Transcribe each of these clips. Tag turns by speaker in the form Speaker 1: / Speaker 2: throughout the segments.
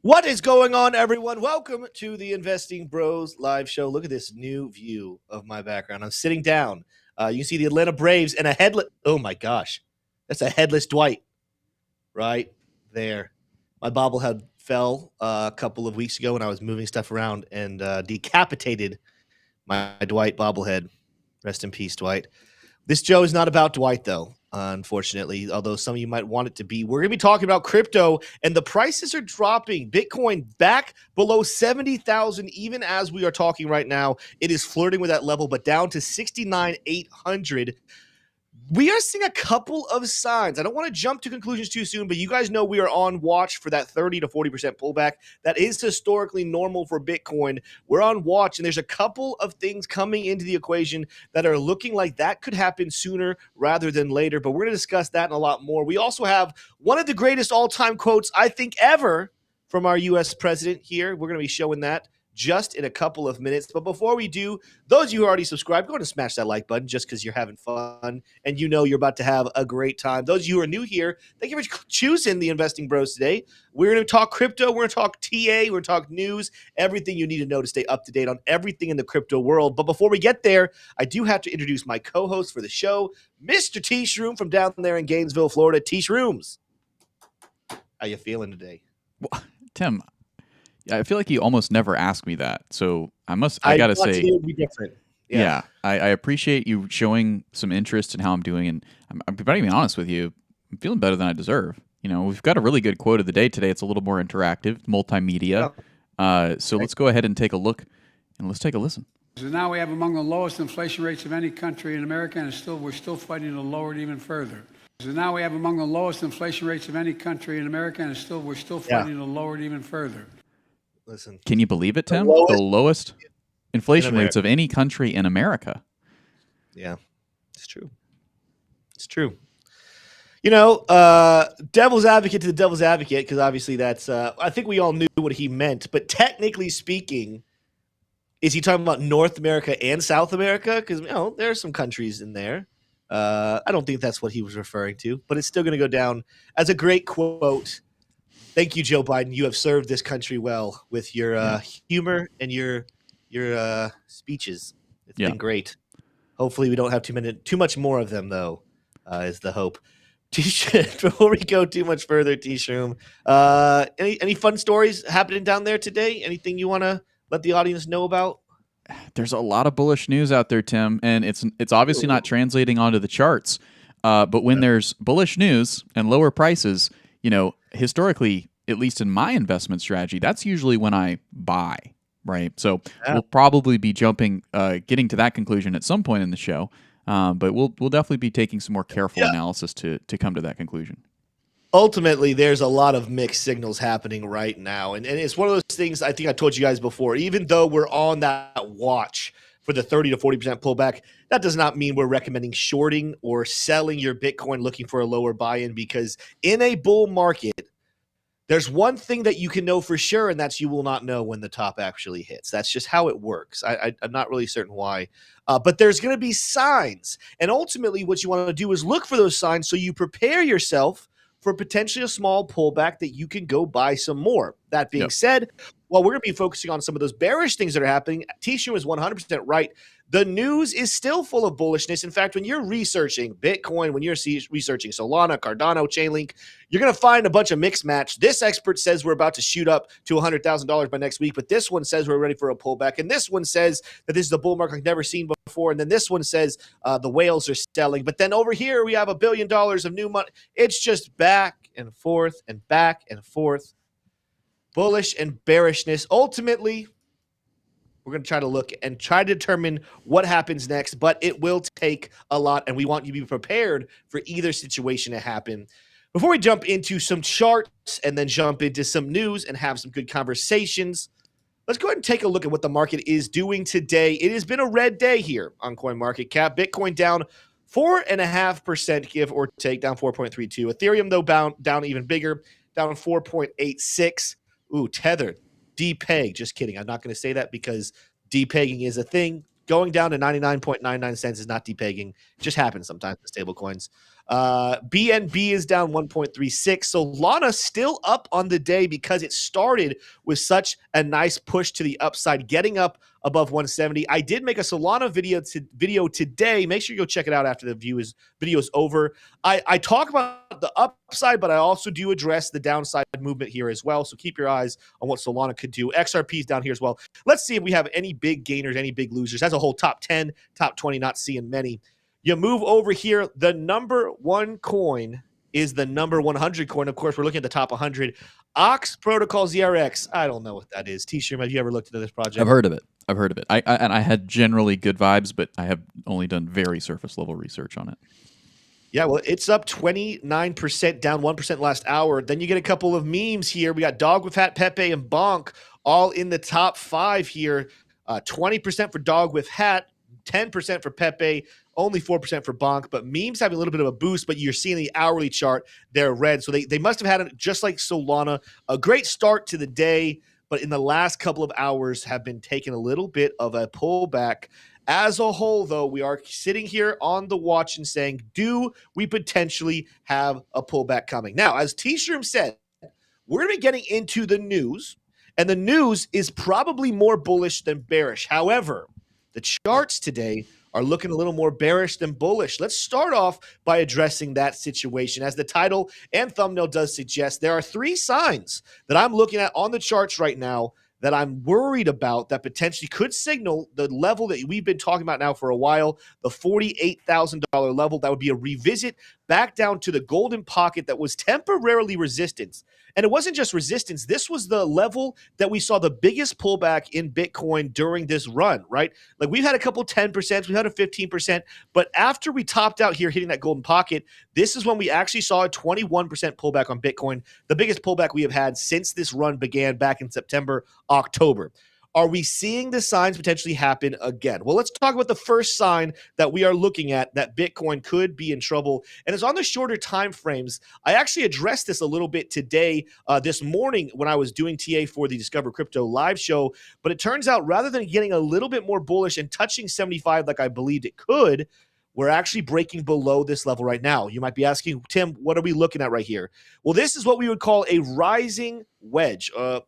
Speaker 1: What is going on, everyone? Welcome to the Investing Bros live show. Look at this new view of my background. I'm sitting down. You can see the Atlanta Braves and a headless. Oh my gosh, that's a headless Dwight right there. My bobblehead fell a couple of weeks ago when I was moving stuff around and decapitated my Dwight bobblehead. Rest in peace, Dwight. This Joe is not about Dwight, though, unfortunately, although some of you might want it to be. We're going to be talking about crypto, and the prices are dropping. Bitcoin back below 70,000, even as we are talking right now. It is flirting with that level, but down to 69,800. We are seeing a couple of signs. I don't want to jump to conclusions too soon, but you guys know we are on watch for that 30 to 40% pullback. That is historically normal for Bitcoin. We're on watch, and there's a couple of things coming into the equation that are looking like that could happen sooner rather than later, but we're going to discuss that and a lot more. We also have one of the greatest all-time quotes, I think, ever from our U.S. president here. We're going to be showing that just in a couple of minutes. But before we do, those of you who already subscribed, go ahead and smash that like button just because you're having fun and you know you're about to have a great time. Those of you who are new here, thank you for choosing the Investing Bros today. We're going to talk crypto. We're going to talk TA. We're going to talk news, everything you need to know to stay up to date on everything in the crypto world. But before we get there, I do have to introduce my co-host for the show, Mr. T Shroom from down there in Gainesville, Florida. T Shrooms, how you feeling today?
Speaker 2: Well, Tim, I feel like you almost never ask me that, so I gotta say,
Speaker 1: it would be different.
Speaker 2: Yeah, I appreciate you showing some interest in how I'm doing, and I'm being honest with you, I'm feeling better than I deserve. You know, we've got a really good quote of the day today. It's a little more interactive, multimedia. So let's go ahead and take a look, and let's take a listen.
Speaker 3: So now we have among the lowest inflation rates of any country in America, and we're still fighting to lower it even further. So now we have among the lowest inflation rates of any country in America, and we're still fighting to lower it even further.
Speaker 1: Listen,
Speaker 2: can you believe it, Tim? The lowest inflation rates of any country in America.
Speaker 1: Yeah, it's true. It's true. You know, devil's advocate to the devil's advocate, because obviously that's, I think we all knew what he meant. But technically speaking, is he talking about North America and South America? Because, you know, there are some countries in there. I don't think that's what he was referring to, but it's still going to go down as a great quote. Thank you, Joe Biden. You have served this country well with your humor and your speeches. It's been great. Hopefully, we don't have too much more of them, though. Is the hope. Before we go too much further, T-Shroom, any fun stories happening down there today? Anything you want to let the audience know about?
Speaker 2: There's a lot of bullish news out there, Tim, and it's obviously not translating onto the charts. But when there's bullish news and lower prices, you know, historically, at least in my investment strategy, that's usually when I buy, right? So we'll probably be getting to that conclusion at some point in the show, but we'll definitely be taking some more careful analysis to come to that conclusion.
Speaker 1: Ultimately, there's a lot of mixed signals happening right now, and it's one of those things I think I told you guys before. Even though we're on that watch for the 30 to 40% pullback, that does not mean we're recommending shorting or selling your Bitcoin looking for a lower buy-in, because in a bull market, there's one thing that you can know for sure, and that's you will not know when the top actually hits. That's just how it works. I'm not really certain why. But there's going to be signs. And ultimately, what you want to do is look for those signs so you prepare yourself for potentially a small pullback that you can go buy some more. That being said, while we're going to be focusing on some of those bearish things that are happening, T-Shroom is 100% right. The news is still full of bullishness. In fact, when you're researching Bitcoin, when you're researching Solana, Cardano, Chainlink, you're going to find a bunch of mixed match. This expert says we're about to shoot up to $100,000 by next week, but this one says we're ready for a pullback, and this one says that this is the bull market I've never seen before, and then this one says the whales are selling. But then over here, we have $1 billion of new money. It's just back and forth and back and forth. Bullish and bearishness. Ultimately, we're going to try to look and try to determine what happens next, but it will take a lot, and we want you to be prepared for either situation to happen. Before we jump into some charts and then jump into some news and have some good conversations, let's go ahead and take a look at what the market is doing today. It has been a red day here on CoinMarketCap. Bitcoin down 4.5%, give or take, down 4.32. Ethereum, though, down even bigger, down 4.86. Ooh, Tether, depeg. Just kidding. I'm not going to say that because depegging is a thing. Going down to 99.99 cents is not depegging. It just happens sometimes with stable coins. BNB is down 1.36. Solana still up on the day because it started with such a nice push to the upside, getting up above 170. I did make a Solana video today. Make sure you go check it out after the video is over. I talk about the upside, but I also do address the downside movement here as well. So keep your eyes on what Solana could do. XRP is down here as well. Let's see if we have any big gainers, any big losers. As a whole, top 10, top 20, not seeing many. You move over here, the number one coin is the number 100 coin. Of course, we're looking at the top 100. Ox Protocol ZRX. I don't know what that is. T-Shroom, have you ever looked into this project?
Speaker 2: I've heard of it. And I had generally good vibes, but I have only done very surface level research on it.
Speaker 1: Yeah, well, it's up 29%, down 1% last hour. Then you get a couple of memes here. We got Dog with Hat, Pepe, and Bonk all in the top 5 here. 20% for Dog with Hat, 10% for Pepe, only 4% for Bonk, but memes having a little bit of a boost, but you're seeing the hourly chart, they're red. So they must have had it just like Solana, a great start to the day, but in the last couple of hours have been taking a little bit of a pullback. As a whole, though, we are sitting here on the watch and saying, do we potentially have a pullback coming? Now, as T-Shroom said, we're going to be getting into the news, and the news is probably more bullish than bearish. However, the charts today are looking a little more bearish than bullish. Let's start off by addressing that situation. As the title and thumbnail does suggest, there are 3 signs that I'm looking at on the charts right now that I'm worried about that potentially could signal the level that we've been talking about now for a while, the $48,000 level. That would be a revisit back down to the golden pocket that was temporarily resistance. And it wasn't just resistance. This was the level that we saw the biggest pullback in Bitcoin during this run, right? Like we've had a couple 10%, we had a 15%, but after we topped out here hitting that golden pocket, this is when we actually saw a 21% pullback on Bitcoin, the biggest pullback we have had since this run began back in September, October. Are we seeing the signs potentially happen again? Well, let's talk about the first sign that we are looking at that Bitcoin could be in trouble, and it's on the shorter time frames. I actually addressed this a little bit today, this morning when I was doing TA for the Discover Crypto live show, but it turns out rather than getting a little bit more bullish and touching 75 like I believed it could, we're actually breaking below this level right now. You might be asking, Tim, what are we looking at right here? Well, this is what we would call a rising wedge. A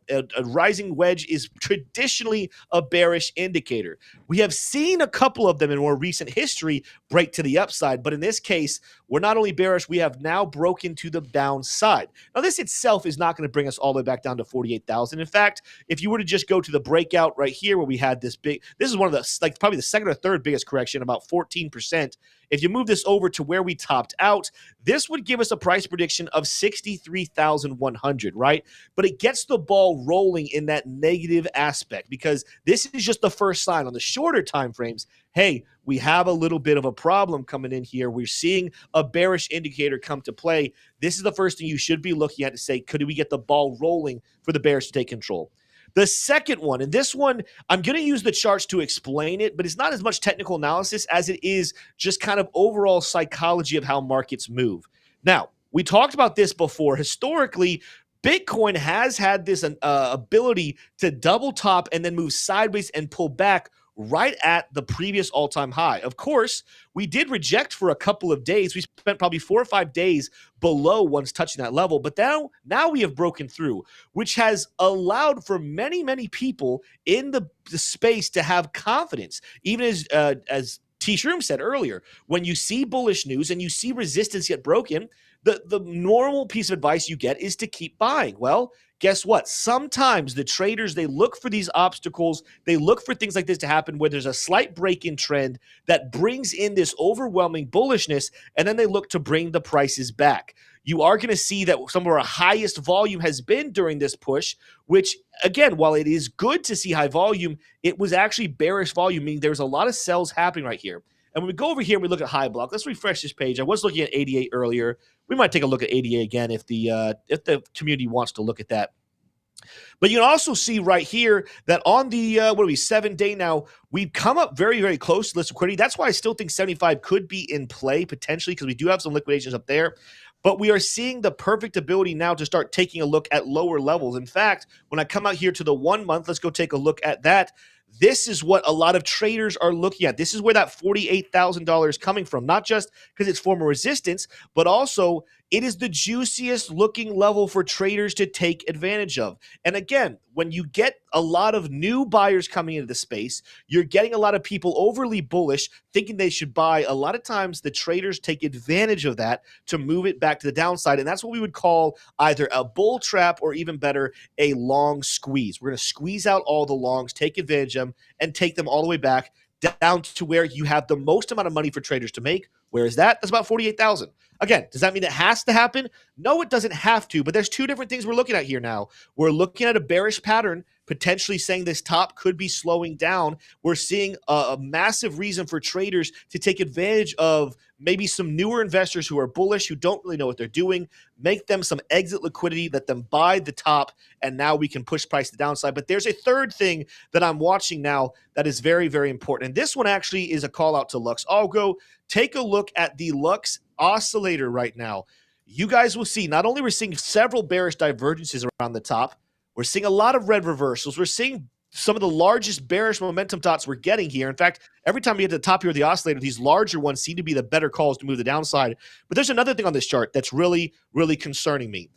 Speaker 1: rising wedge is traditionally a bearish indicator. We have seen a couple of them in more recent history break to the upside, but in this case, we're not only bearish, we have now broken to the downside. Now, this itself is not going to bring us all the way back down to 48,000. In fact, if you were to just go to the breakout right here where we had this big, this is one of the, like probably the second or third biggest correction, about 14%. If you move this over to where we topped out, this would give us a price prediction of 63,100, right? But it gets the ball rolling in that negative aspect because this is just the first sign on the shorter time frames. Hey, we have a little bit of a problem coming in here. We're seeing a bearish indicator come to play. This is the first thing you should be looking at to say, could we get the ball rolling for the bears to take control? The second one, and this one, I'm going to use the charts to explain it, but it's not as much technical analysis as it is just kind of overall psychology of how markets move. Now, we talked about this before. Historically, Bitcoin has had this ability to double top and then move sideways and pull back right at the previous all-time high. Of course, we did reject for a couple of days. We spent probably 4 or 5 days below once touching that level, but now we have broken through, which has allowed for many, many people in the space to have confidence, even as T-Shroom said earlier, when you see bullish news and you see resistance get broken, the normal piece of advice you get is to keep buying. Well, guess what? Sometimes the traders, they look for these obstacles. They look for things like this to happen where there's a slight break in trend that brings in this overwhelming bullishness, and then they look to bring the prices back. You are going to see that some of our highest volume has been during this push, which, again, while it is good to see high volume, it was actually bearish volume, meaning there's a lot of sells happening right here. And when we go over here and we look at high block, let's refresh this page. I was looking at 88 earlier. We might take a look at 88 again if the community wants to look at that. But you can also see right here that on the 7-day now, we've come up very, very close to this liquidity. That's why I still think 75 could be in play potentially because we do have some liquidations up there. But we are seeing the perfect ability now to start taking a look at lower levels. In fact, when I come out here to the 1 month, let's go take a look at that. This is what a lot of traders are looking at. This is where that $48,000 is coming from, not just because it's former resistance, but also it is the juiciest looking level for traders to take advantage of. And again, when you get a lot of new buyers coming into the space, you're getting a lot of people overly bullish thinking they should buy. A lot of times the traders take advantage of that to move it back to the downside. And that's what we would call either a bull trap or even better, a long squeeze. We're going to squeeze out all the longs, take advantage of them, and take them all the way back down to where you have the most amount of money for traders to make. Where is that? That's about 48,000. Again, does that mean it has to happen? No, it doesn't have to, but there's two different things we're looking at here now. We're looking at a bearish pattern, potentially saying this top could be slowing down. We're seeing a massive reason for traders to take advantage of maybe some newer investors who are bullish, who don't really know what they're doing, make them some exit liquidity, let them buy the top, and now we can push price to the downside. But there's a third thing that I'm watching now that is very, very important. And this one actually is a call out to Lux Algo. Take a look at the Lux oscillator right now. You guys will see, not only we're seeing several bearish divergences around the top, we're seeing a lot of red reversals. We're seeing some of the largest bearish momentum dots we're getting here. In fact, every time we get to the top here of the oscillator, these larger ones seem to be the better calls to move the downside. But there's another thing on this chart that's really, really concerning me.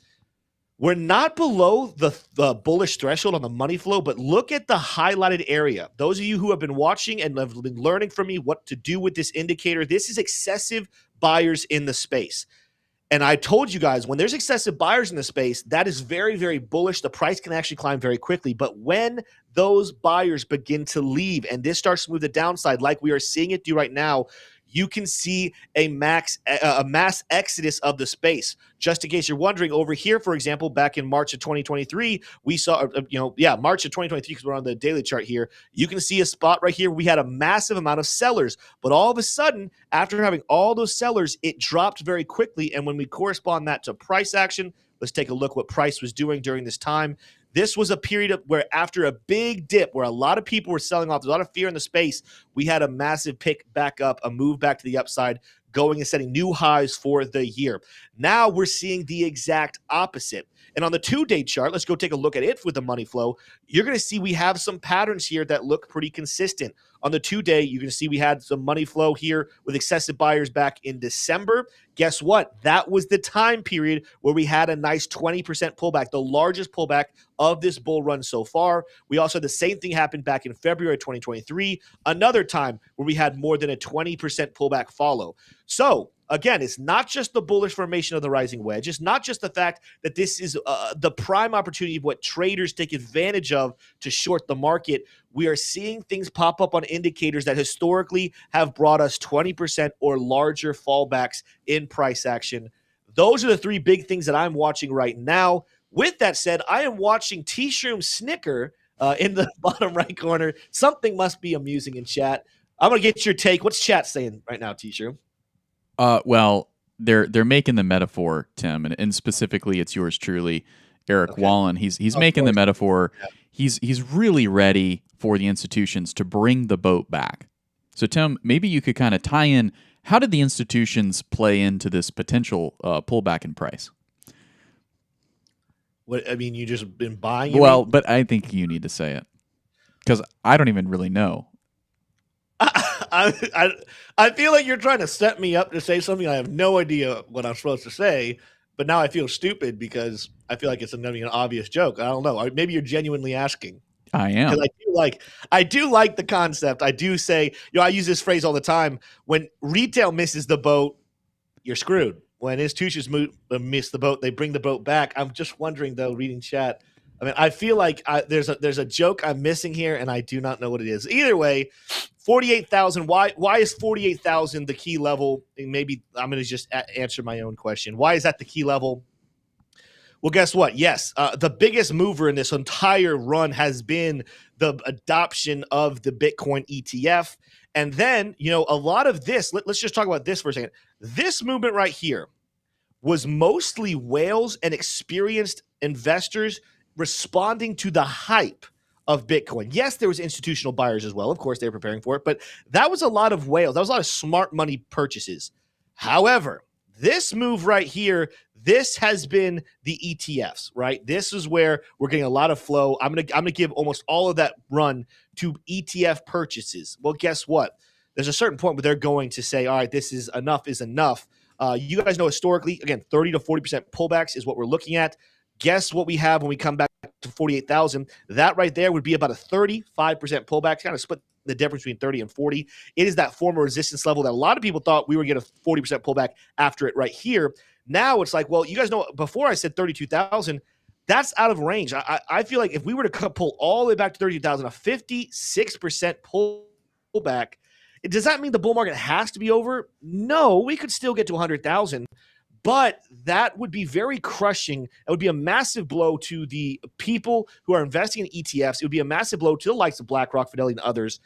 Speaker 1: We're not below the bullish threshold on the money flow, but look at the highlighted area. Those of you who have been watching and have been learning from me what to do with this indicator, this is excessive buyers in the space. And I told you guys, when there's excessive buyers in the space, that is very, very bullish. The price can actually climb very quickly. But when those buyers begin to leave and this starts to move the downside like we are seeing it do right now, you can see a mass exodus of the space. Just in case you're wondering, over here, for example, back in March of 2023, we saw, March of 2023, because we're on the daily chart here, you can see a spot right here. We had a massive amount of sellers, but all of a sudden, after having all those sellers, it dropped very quickly. And when we correspond that to price action, let's take a look what price was doing during this time. This was a period where after a big dip where a lot of people were selling off, there's a lot of fear in the space, we had a massive pick back up, a move back to the upside, going and setting new highs for the year. Now we're seeing the exact opposite. And on the 2-day chart, let's go take a look at it with the money flow. You're going to see we have some patterns here that look pretty consistent. On the 2-day, you're going to see we had some money flow here with excessive buyers back in December. Guess what? That was the time period where we had a nice 20% pullback, the largest pullback of this bull run so far. We also had the same thing happen back in February 2023, another time where we had more than a 20% pullback follow. So again, it's not just the bullish formation of the rising wedge. It's not just the fact that this is the prime opportunity of what traders take advantage of to short the market. We are seeing things pop up on indicators that historically have brought us 20% or larger fallbacks in price action. Those are the three big things that I'm watching right now. With that said, I am watching T-Shroom snicker in the bottom right corner. Something must be amusing in chat. I'm going to get your take. What's chat saying right now, T-Shroom?
Speaker 2: Well, they're making the metaphor, Tim, and specifically it's yours truly, Eric Wallen. He's making the metaphor. Yeah. He's really ready for the institutions to bring the boat back. So, Tim, maybe you could kind of tie in, how did the institutions play into this potential pullback in price?
Speaker 1: What, I mean, you just been buying?
Speaker 2: Well, but I think you need to say it because I don't even really know.
Speaker 1: I feel like you're trying to set me up to say something. I have no idea what I'm supposed to say, but now I feel stupid because I feel like it's an obvious joke. I don't know. Maybe you're genuinely asking.
Speaker 2: I am.
Speaker 1: I do like the concept. I do say, I use this phrase all the time. When retail misses the boat, you're screwed. When institutions miss the boat, they bring the boat back. I'm just wondering, though, reading chat. I mean, I feel like there's a joke I'm missing here, and I do not know what it is. Either way, 48,000. Why is 48,000 the key level? And maybe I'm going to just answer my own question. Why is that the key level? Well, guess what? Yes, the biggest mover in this entire run has been the adoption of the Bitcoin ETF. And then, a lot of this, let's just talk about this for a second. This movement right here was mostly whales and experienced investors responding to the hype of Bitcoin. Yes, there was institutional buyers as well. Of course, they were preparing for it, but that was a lot of whales. That was a lot of smart money purchases. However, this move right here, This has been the ETFs, right? This is where we're getting a lot of flow. I'm gonna give almost all of that run to ETF purchases. Well, guess what? There's a certain point where they're going to say, all right, this is enough is enough. You guys know historically, again, 30 to 40% pullbacks is what we're looking at. Guess what we have when we come back to 48,000? That right there would be about a 35% pullback, kind of split the difference between 30 and 40. It is that former resistance level that a lot of people thought we were getting a 40% pullback after it right here. Now it's like, well, you guys know, before I said 32,000, that's out of range. I feel like if we were to pull all the way back to 32,000, a 56% pullback, does that mean the bull market has to be over? No, we could still get to 100,000. But that would be very crushing. It would be a massive blow to the people who are investing in ETFs. It would be a massive blow to the likes of BlackRock, Fidelity, and others.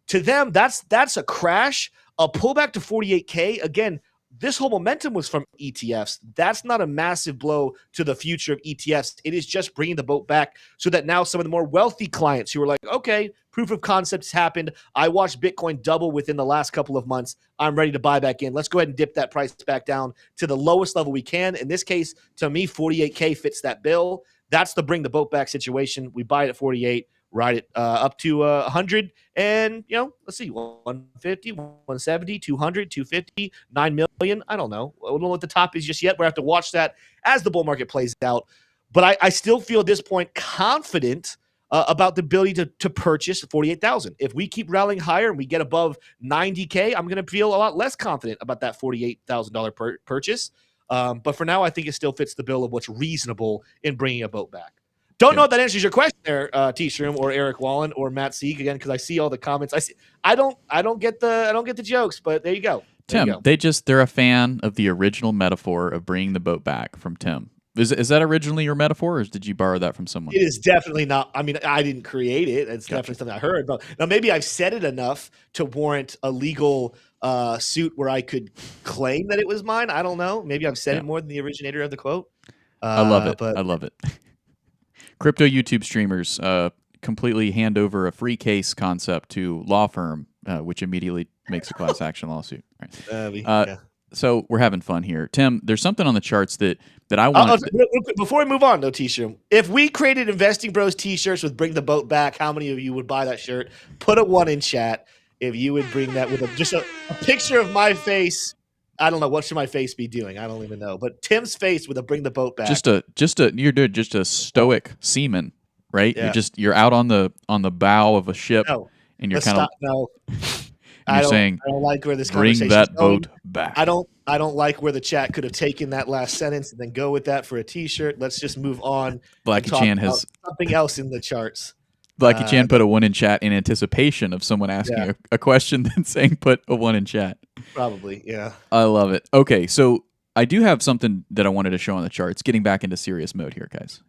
Speaker 1: To them, that's a crash. A pullback to 48K. Again, this whole momentum was from ETFs. That's not a massive blow to the future of ETFs. It is just bringing the boat back so that now some of the more wealthy clients who are like, okay, proof of concept has happened. I watched Bitcoin double within the last couple of months. I'm ready to buy back in. Let's go ahead and dip that price back down to the lowest level we can. In this case, to me, 48K fits that bill. That's the bring the boat back situation. We buy it at 48. Ride it up to 100 and, let's see, 150, 170, 200, 250, 9 million. I don't know. I don't know what the top is just yet. We have to watch that as the bull market plays out. But I still feel at this point confident about the ability to purchase 48,000. If we keep rallying higher and we get above 90K, I'm going to feel a lot less confident about that $48,000 purchase. But for now, I think it still fits the bill of what's reasonable in bringing a boat back. Don't know if that answers your question there, T-Shroom or Eric Wallen or Matt Sieg, again, because I see all the comments. I don't get the jokes, but there you go.
Speaker 2: Tim, they're a fan of the original metaphor of bringing the boat back from Tim. Is that originally your metaphor, or did you borrow that from someone?
Speaker 1: It is definitely not. I mean, I didn't create it. It's definitely something I heard. But now maybe I've said it enough to warrant a legal suit where I could claim that it was mine. I don't know. Maybe I've said it more than the originator of the quote.
Speaker 2: I love it. I love it. Crypto YouTube streamers completely hand over a free case concept to law firm, which immediately makes a class action lawsuit. Right. So we're having fun here. Tim, there's something on the charts that I want.
Speaker 1: Before we move on, though, T-shirt, if we created Investing Bros T-shirts with "Bring the Boat Back," how many of you would buy that shirt? Put a 1 in chat if you would bring that with just a picture of my face. I don't know, what should my face be doing? I don't even know. But Tim's face with a "Bring the Boat Back."
Speaker 2: You're doing just a stoic seaman, right?
Speaker 1: Yeah.
Speaker 2: You're out on the bow of a ship, and you're kind of
Speaker 1: I don't
Speaker 2: saying,
Speaker 1: I don't like where this
Speaker 2: bring
Speaker 1: conversation
Speaker 2: that
Speaker 1: is going.
Speaker 2: boat back.
Speaker 1: I don't like where the chat could have taken that last sentence and then go with that for a T-shirt. Let's just move on.
Speaker 2: Blackie Chan has
Speaker 1: something else in the charts.
Speaker 2: Blackie Chan put a 1 in chat in anticipation of someone asking a question, then saying put a 1 in chat.
Speaker 1: Probably, yeah.
Speaker 2: I love it. Okay, so I do have something that I wanted to show on the charts. Getting back into serious mode here, guys.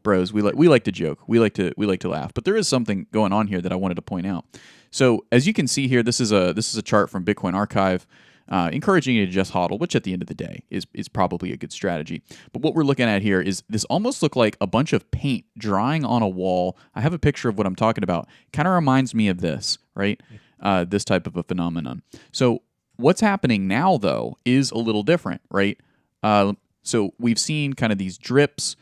Speaker 2: Bros, we like to joke. We like to laugh. But there is something going on here that I wanted to point out. So as you can see here, this is a chart from Bitcoin Archive, encouraging you to just hodl, which at the end of the day is probably a good strategy. But what we're looking at here is this almost look like a bunch of paint drying on a wall. I have a picture of what I'm talking about. Kind of reminds me of this, right? This type of a phenomenon. So what's happening now, though, is a little different, right? So we've seen kind of these drips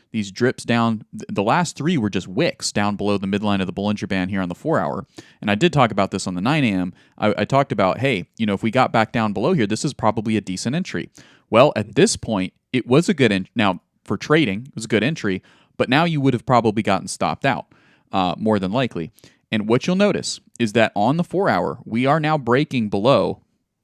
Speaker 2: down. The last 3 were just wicks down below the midline of the Bollinger Band here on the 4-hour. And I did talk about this on the 9 a.m. I talked about, hey, if we got back down below here, this is probably a decent entry. Well, at this point, it was a good now, for trading, it was a good entry, but now you would have probably gotten stopped out, more than likely. And what you'll notice is that on the 4-hour, we are now breaking below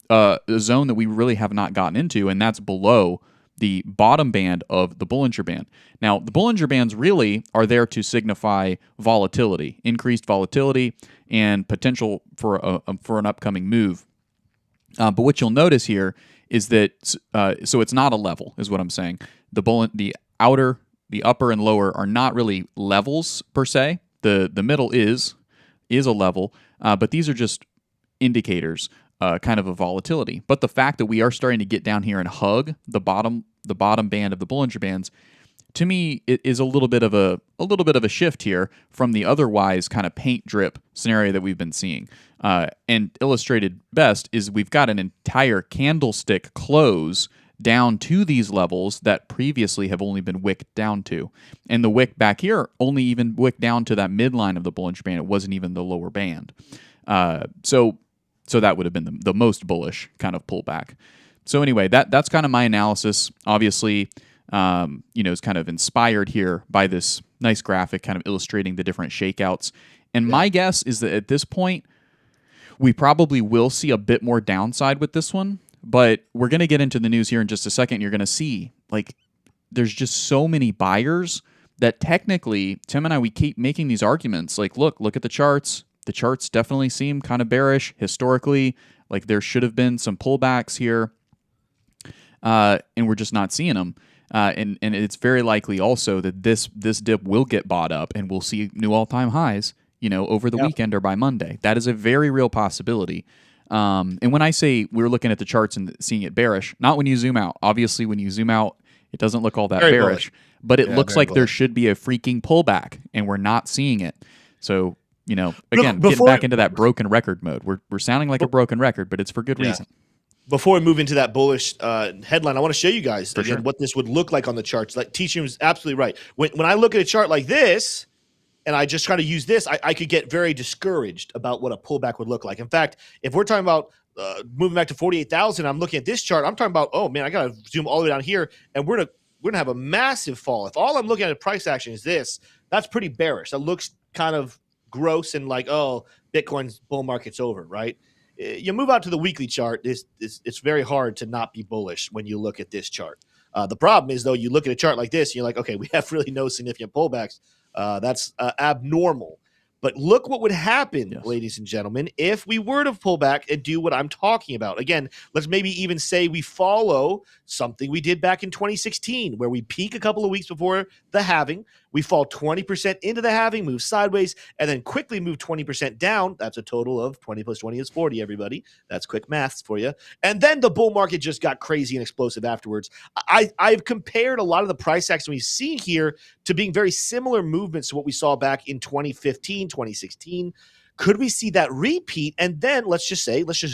Speaker 2: a zone that we really have not gotten into, and that's below the bottom band of the Bollinger Band. Now, the Bollinger Bands really are there to signify volatility, increased volatility, and potential for an upcoming move. But what you'll notice here is that so it's not a level, is what I'm saying. The upper and lower are not really levels per se. The middle is a level, but these are just indicators. Kind of a volatility. But the fact that we are starting to get down here and hug the bottom band of the Bollinger Bands, to me, it is a little bit of a shift here from the otherwise kind of paint drip scenario that we've been seeing. And illustrated best is we've got an entire candlestick close down to these levels that previously have only been wicked down to. And the wick back here only even wicked down to that midline of the Bollinger Band. It wasn't even the lower band. So that would have been the most bullish kind of pullback. So anyway, that's kind of my analysis. Obviously, is kind of inspired here by this nice graphic kind of illustrating the different shakeouts. And my guess is that at this point, we probably will see a bit more downside with this one. But we're going to get into the news here in just a second. You're going to see, like, there's just so many buyers that technically, Tim and I, we keep making these arguments. Like, look at the charts. The charts definitely seem kind of bearish historically. Like, there should have been some pullbacks here. And we're just not seeing them. And it's very likely also that this dip will get bought up and we'll see new all-time highs, over the weekend or by Monday. That is a very real possibility. And when I say we're looking at the charts and seeing it bearish, not when you zoom out. Obviously, when you zoom out, it doesn't look all that
Speaker 1: Very
Speaker 2: bearish.
Speaker 1: bullish.
Speaker 2: But it looks like there
Speaker 1: bullish.
Speaker 2: should be a freaking pullback, and we're not seeing it. So, again, getting
Speaker 1: before-
Speaker 2: back into that broken record mode. We're sounding like a broken record, but it's for good reason.
Speaker 1: Before we move into that bullish headline, I want to show you guys again
Speaker 2: sure.
Speaker 1: what this would look like on the charts. Like Teaching was absolutely right. When I look at a chart like this, and I just try to use this, I could get very discouraged about what a pullback would look like. In fact, if we're talking about moving back to 48,000, I'm looking at this chart. I'm talking about, oh man, I got to zoom all the way down here, and we're gonna have a massive fall. If all I'm looking at price action is this, that's pretty bearish. That looks kind of gross and like, oh, Bitcoin's bull market's over, right? You move out to the weekly chart, it's very hard to not be bullish when you look at this chart. The problem is, though, you look at a chart like this, and you're like, okay, we have really no significant pullbacks. That's abnormal. But look what would happen, ladies and gentlemen, if we were to pull back and do what I'm talking about. Again, let's maybe even say we follow something we did back in 2016, where we peak a couple of weeks before the halving. We fall 20% into the halving, move sideways, and then quickly move 20% down. That's a total of 20 plus 20 is 40, everybody. That's quick maths for you. And then the bull market just got crazy and explosive afterwards. I've compared a lot of the price action we've seen here to being very similar movements to what we saw back in 2015, 2016. Could we see that repeat? And then let's just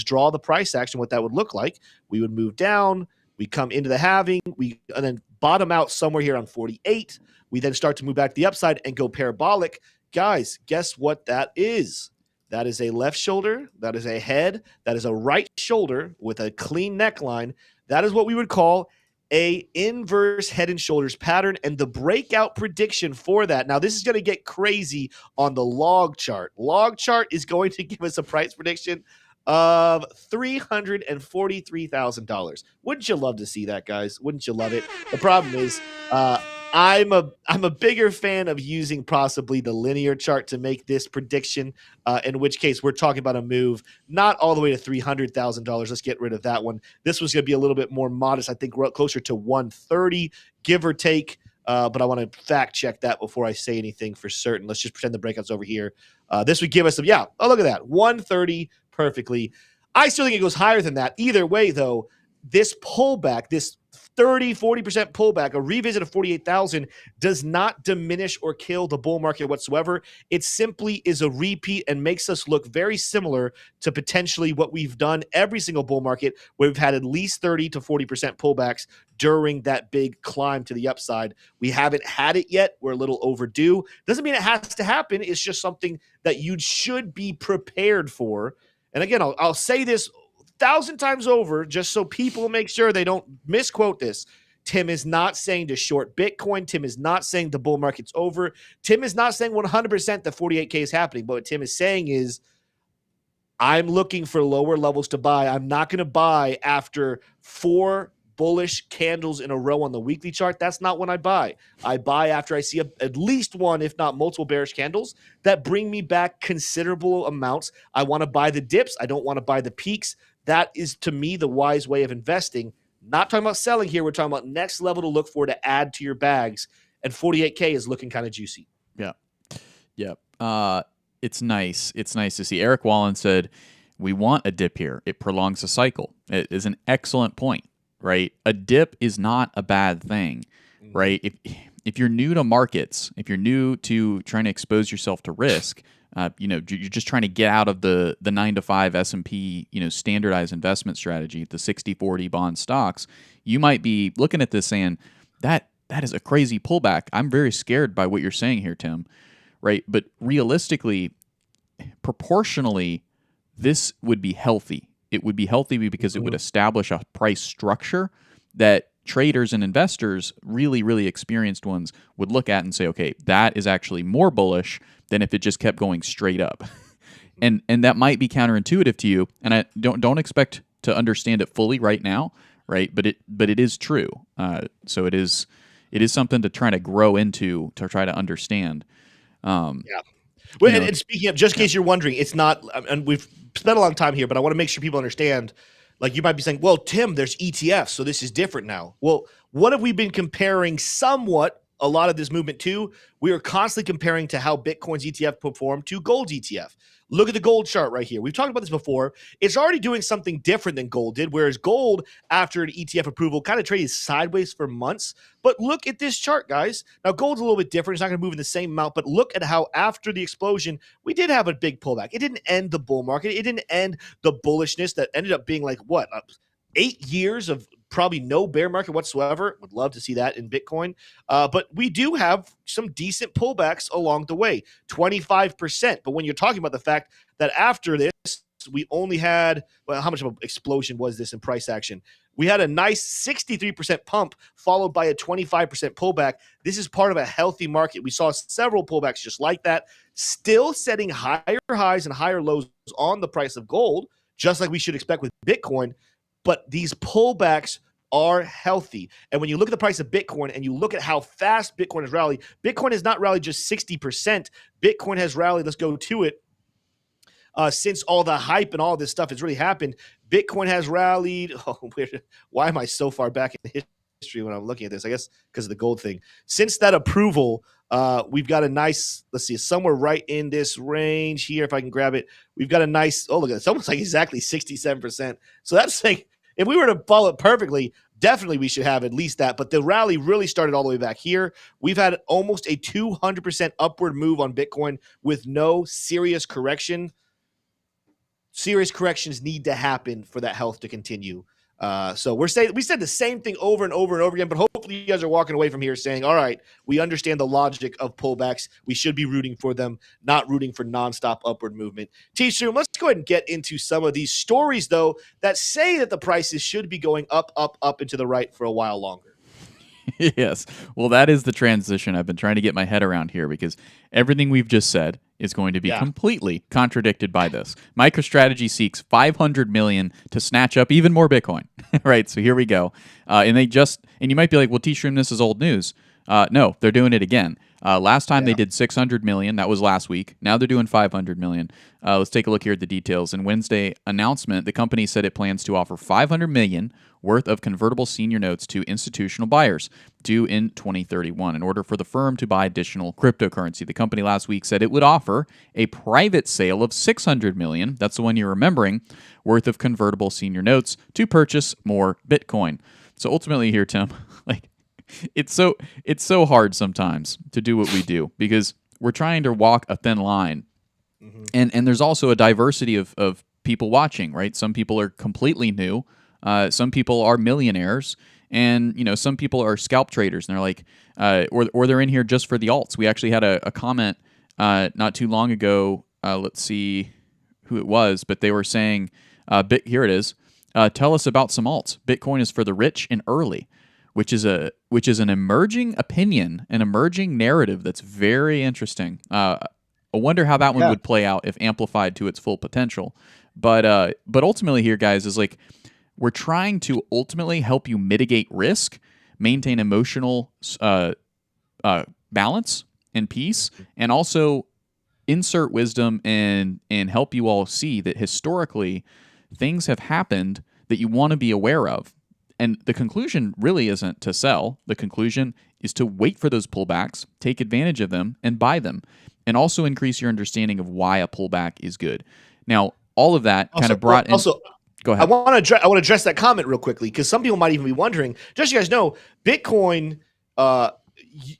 Speaker 1: draw the price action, what that would look like. We would move down. We come into the halving. And then bottom out somewhere here on 48. We then start to move back to the upside and go parabolic. Guys, guess what that is? That is a left shoulder. That is a head. That is a right shoulder with a clean neckline. That is what we would call a inverse head and shoulders pattern, and the breakout prediction for that. Now, this is going to get crazy on the log chart. Log chart is going to give us a price prediction of $343,000. Wouldn't you love to see that, guys? Wouldn't you love it? The problem is, I'm a bigger fan of using possibly the linear chart to make this prediction, in which case we're talking about a move not all the way to $300,000. Let's get rid of that one. This was going to be a little bit more modest. I think we're closer to 130, give or take. But I want to fact check that before I say anything for certain. Let's just pretend the breakout's over here. This would give us some, oh, look at that, 130 perfectly. I still think it goes higher than that. Either way, though, this pullback, this 30-40% pullback, a revisit of 48,000 does not diminish or kill the bull market whatsoever. It simply is a repeat and makes us look very similar to potentially what we've done every single bull market, where we've had at least 30 to 40% pullbacks during that big climb to the upside. We haven't had it yet. We're a little overdue. Doesn't mean it has to happen. It's just something that you should be prepared for. And again, I'll say this 1,000 times over, just so people make sure they don't misquote this. Tim is not saying to short Bitcoin. Tim is not saying the bull market's over. Tim is not saying 100% the 48K is happening. But what Tim is saying is, I'm looking for lower levels to buy. I'm not going to buy after 4 bullish candles in a row on the weekly chart. That's not when I buy. I buy after I see at least one, if not multiple bearish candles that bring me back considerable amounts. I want to buy the dips. I don't want to buy the peaks. That is, to me, the wise way of investing. Not talking about selling here. We're talking about next level to look for to add to your bags. And 48K is looking kind of juicy.
Speaker 2: Yeah. It's nice. It's nice to see. Eric Wallen said, we want a dip here. It prolongs the cycle. It is an excellent point, right? A dip is not a bad thing, right? if you're new to markets, if you're new to trying to expose yourself to risk, you're just trying to get out of the 9 to 5 S&P, standardized investment strategy, the 60-40 bond stocks, you might be looking at this saying that is a crazy pullback. I'm very scared by what you're saying here, Tim, right? But realistically, proportionally, this would be healthy. It would be healthy because it would establish a price structure that traders and investors, really, really experienced ones, would look at and say, okay, that is actually more bullish than if it just kept going straight up. and that might be counterintuitive to you, and I don't expect to understand it fully right now, right? But it is true. So it is something to try to grow into, to try to understand.
Speaker 1: Yeah. Well, and speaking of, just in case you're wondering, it's not, and we've spent a long time here, but I want to make sure people understand. Like, you might be saying, well, Tim, there's ETFs, so this is different now. Well, what have we been comparing somewhat a lot of this movement to? We are constantly comparing to how Bitcoin's ETF performed to gold's ETF. Look at the gold chart right here. We've talked about this before. It's already doing something different than gold did, whereas gold, after an ETF approval, kind of traded sideways for months. But look at this chart, guys. Now, gold's a little bit different. It's not going to move in the same amount, but look at how after the explosion, we did have a big pullback. It didn't end the bull market. It didn't end the bullishness that ended up being like, 8 years of probably no bear market whatsoever. Would love to see that in Bitcoin. But we do have some decent pullbacks along the way, 25%. But when you're talking about the fact that after this, we only had, how much of an explosion was this in price action? We had a nice 63% pump followed by a 25% pullback. This is part of a healthy market. We saw several pullbacks just like that, still setting higher highs and higher lows on the price of gold, just like we should expect with Bitcoin. But these pullbacks are healthy. And when you look at the price of Bitcoin and you look at how fast Bitcoin has rallied, Bitcoin has not rallied just 60%. Bitcoin has rallied, let's go to it, since all the hype and all this stuff has really happened. Bitcoin has rallied. Why am I so far back in history when I'm looking at this? I guess because of the gold thing. Since that approval, we've got a nice, let's see, somewhere right in this range here, if I can grab it. We've got a nice, look at it. It's almost like exactly 67%. So that's like, if we were to follow it perfectly, definitely we should have at least that. But the rally really started all the way back here. We've had almost a 200% upward move on Bitcoin with no serious correction. Serious corrections need to happen for that health to continue. So we said the same thing over and over and over again, but hopefully you guys are walking away from here saying, all right, we understand the logic of pullbacks. We should be rooting for them, not rooting for nonstop upward movement. T-Stream, let's go ahead and get into some of these stories, though, that say that the prices should be going up, up, up and to the right for a while longer.
Speaker 2: Yes. Well, that is the transition I've been trying to get my head around here, because everything we've just said is going to be completely contradicted by this. MicroStrategy seeks $500 million to snatch up even more Bitcoin. Right. So here we go. And you might be like, well, T-Stream, this is old news. No, they're doing it again. Last time they did $600 million. That was last week. Now they're doing $500 million. Let's take a look here at the details. In Wednesday announcement, the company said it plans to offer $500 million worth of convertible senior notes to institutional buyers due in 2031 in order for the firm to buy additional cryptocurrency. The company last week said it would offer a private sale of $600 million, that's the one you're remembering, worth of convertible senior notes to purchase more Bitcoin. So ultimately here, Tim, it's so hard sometimes to do what we do because we're trying to walk a thin line. Mm-hmm. And there's also a diversity of people watching, right? Some people are completely new. Some people are millionaires, and some people are scalp traders, and they're like, or they're in here just for the alts. We actually had a comment not too long ago. Let's see who it was, but they were saying, here it is. Tell us about some alts. Bitcoin is for the rich and early, which is an emerging opinion, an emerging narrative that's very interesting. I wonder how that one would play out if amplified to its full potential. But ultimately here, guys, is like, we're trying to ultimately help you mitigate risk, maintain emotional balance and peace, and also insert wisdom and help you all see that historically things have happened that you want to be aware of. And the conclusion really isn't to sell. The conclusion is to wait for those pullbacks, take advantage of them, and buy them, and also increase your understanding of why a pullback is good. Now, all of that kind of brought in... Go ahead.
Speaker 1: I want to address that comment real quickly because some people might even be wondering. Just so you guys know, Bitcoin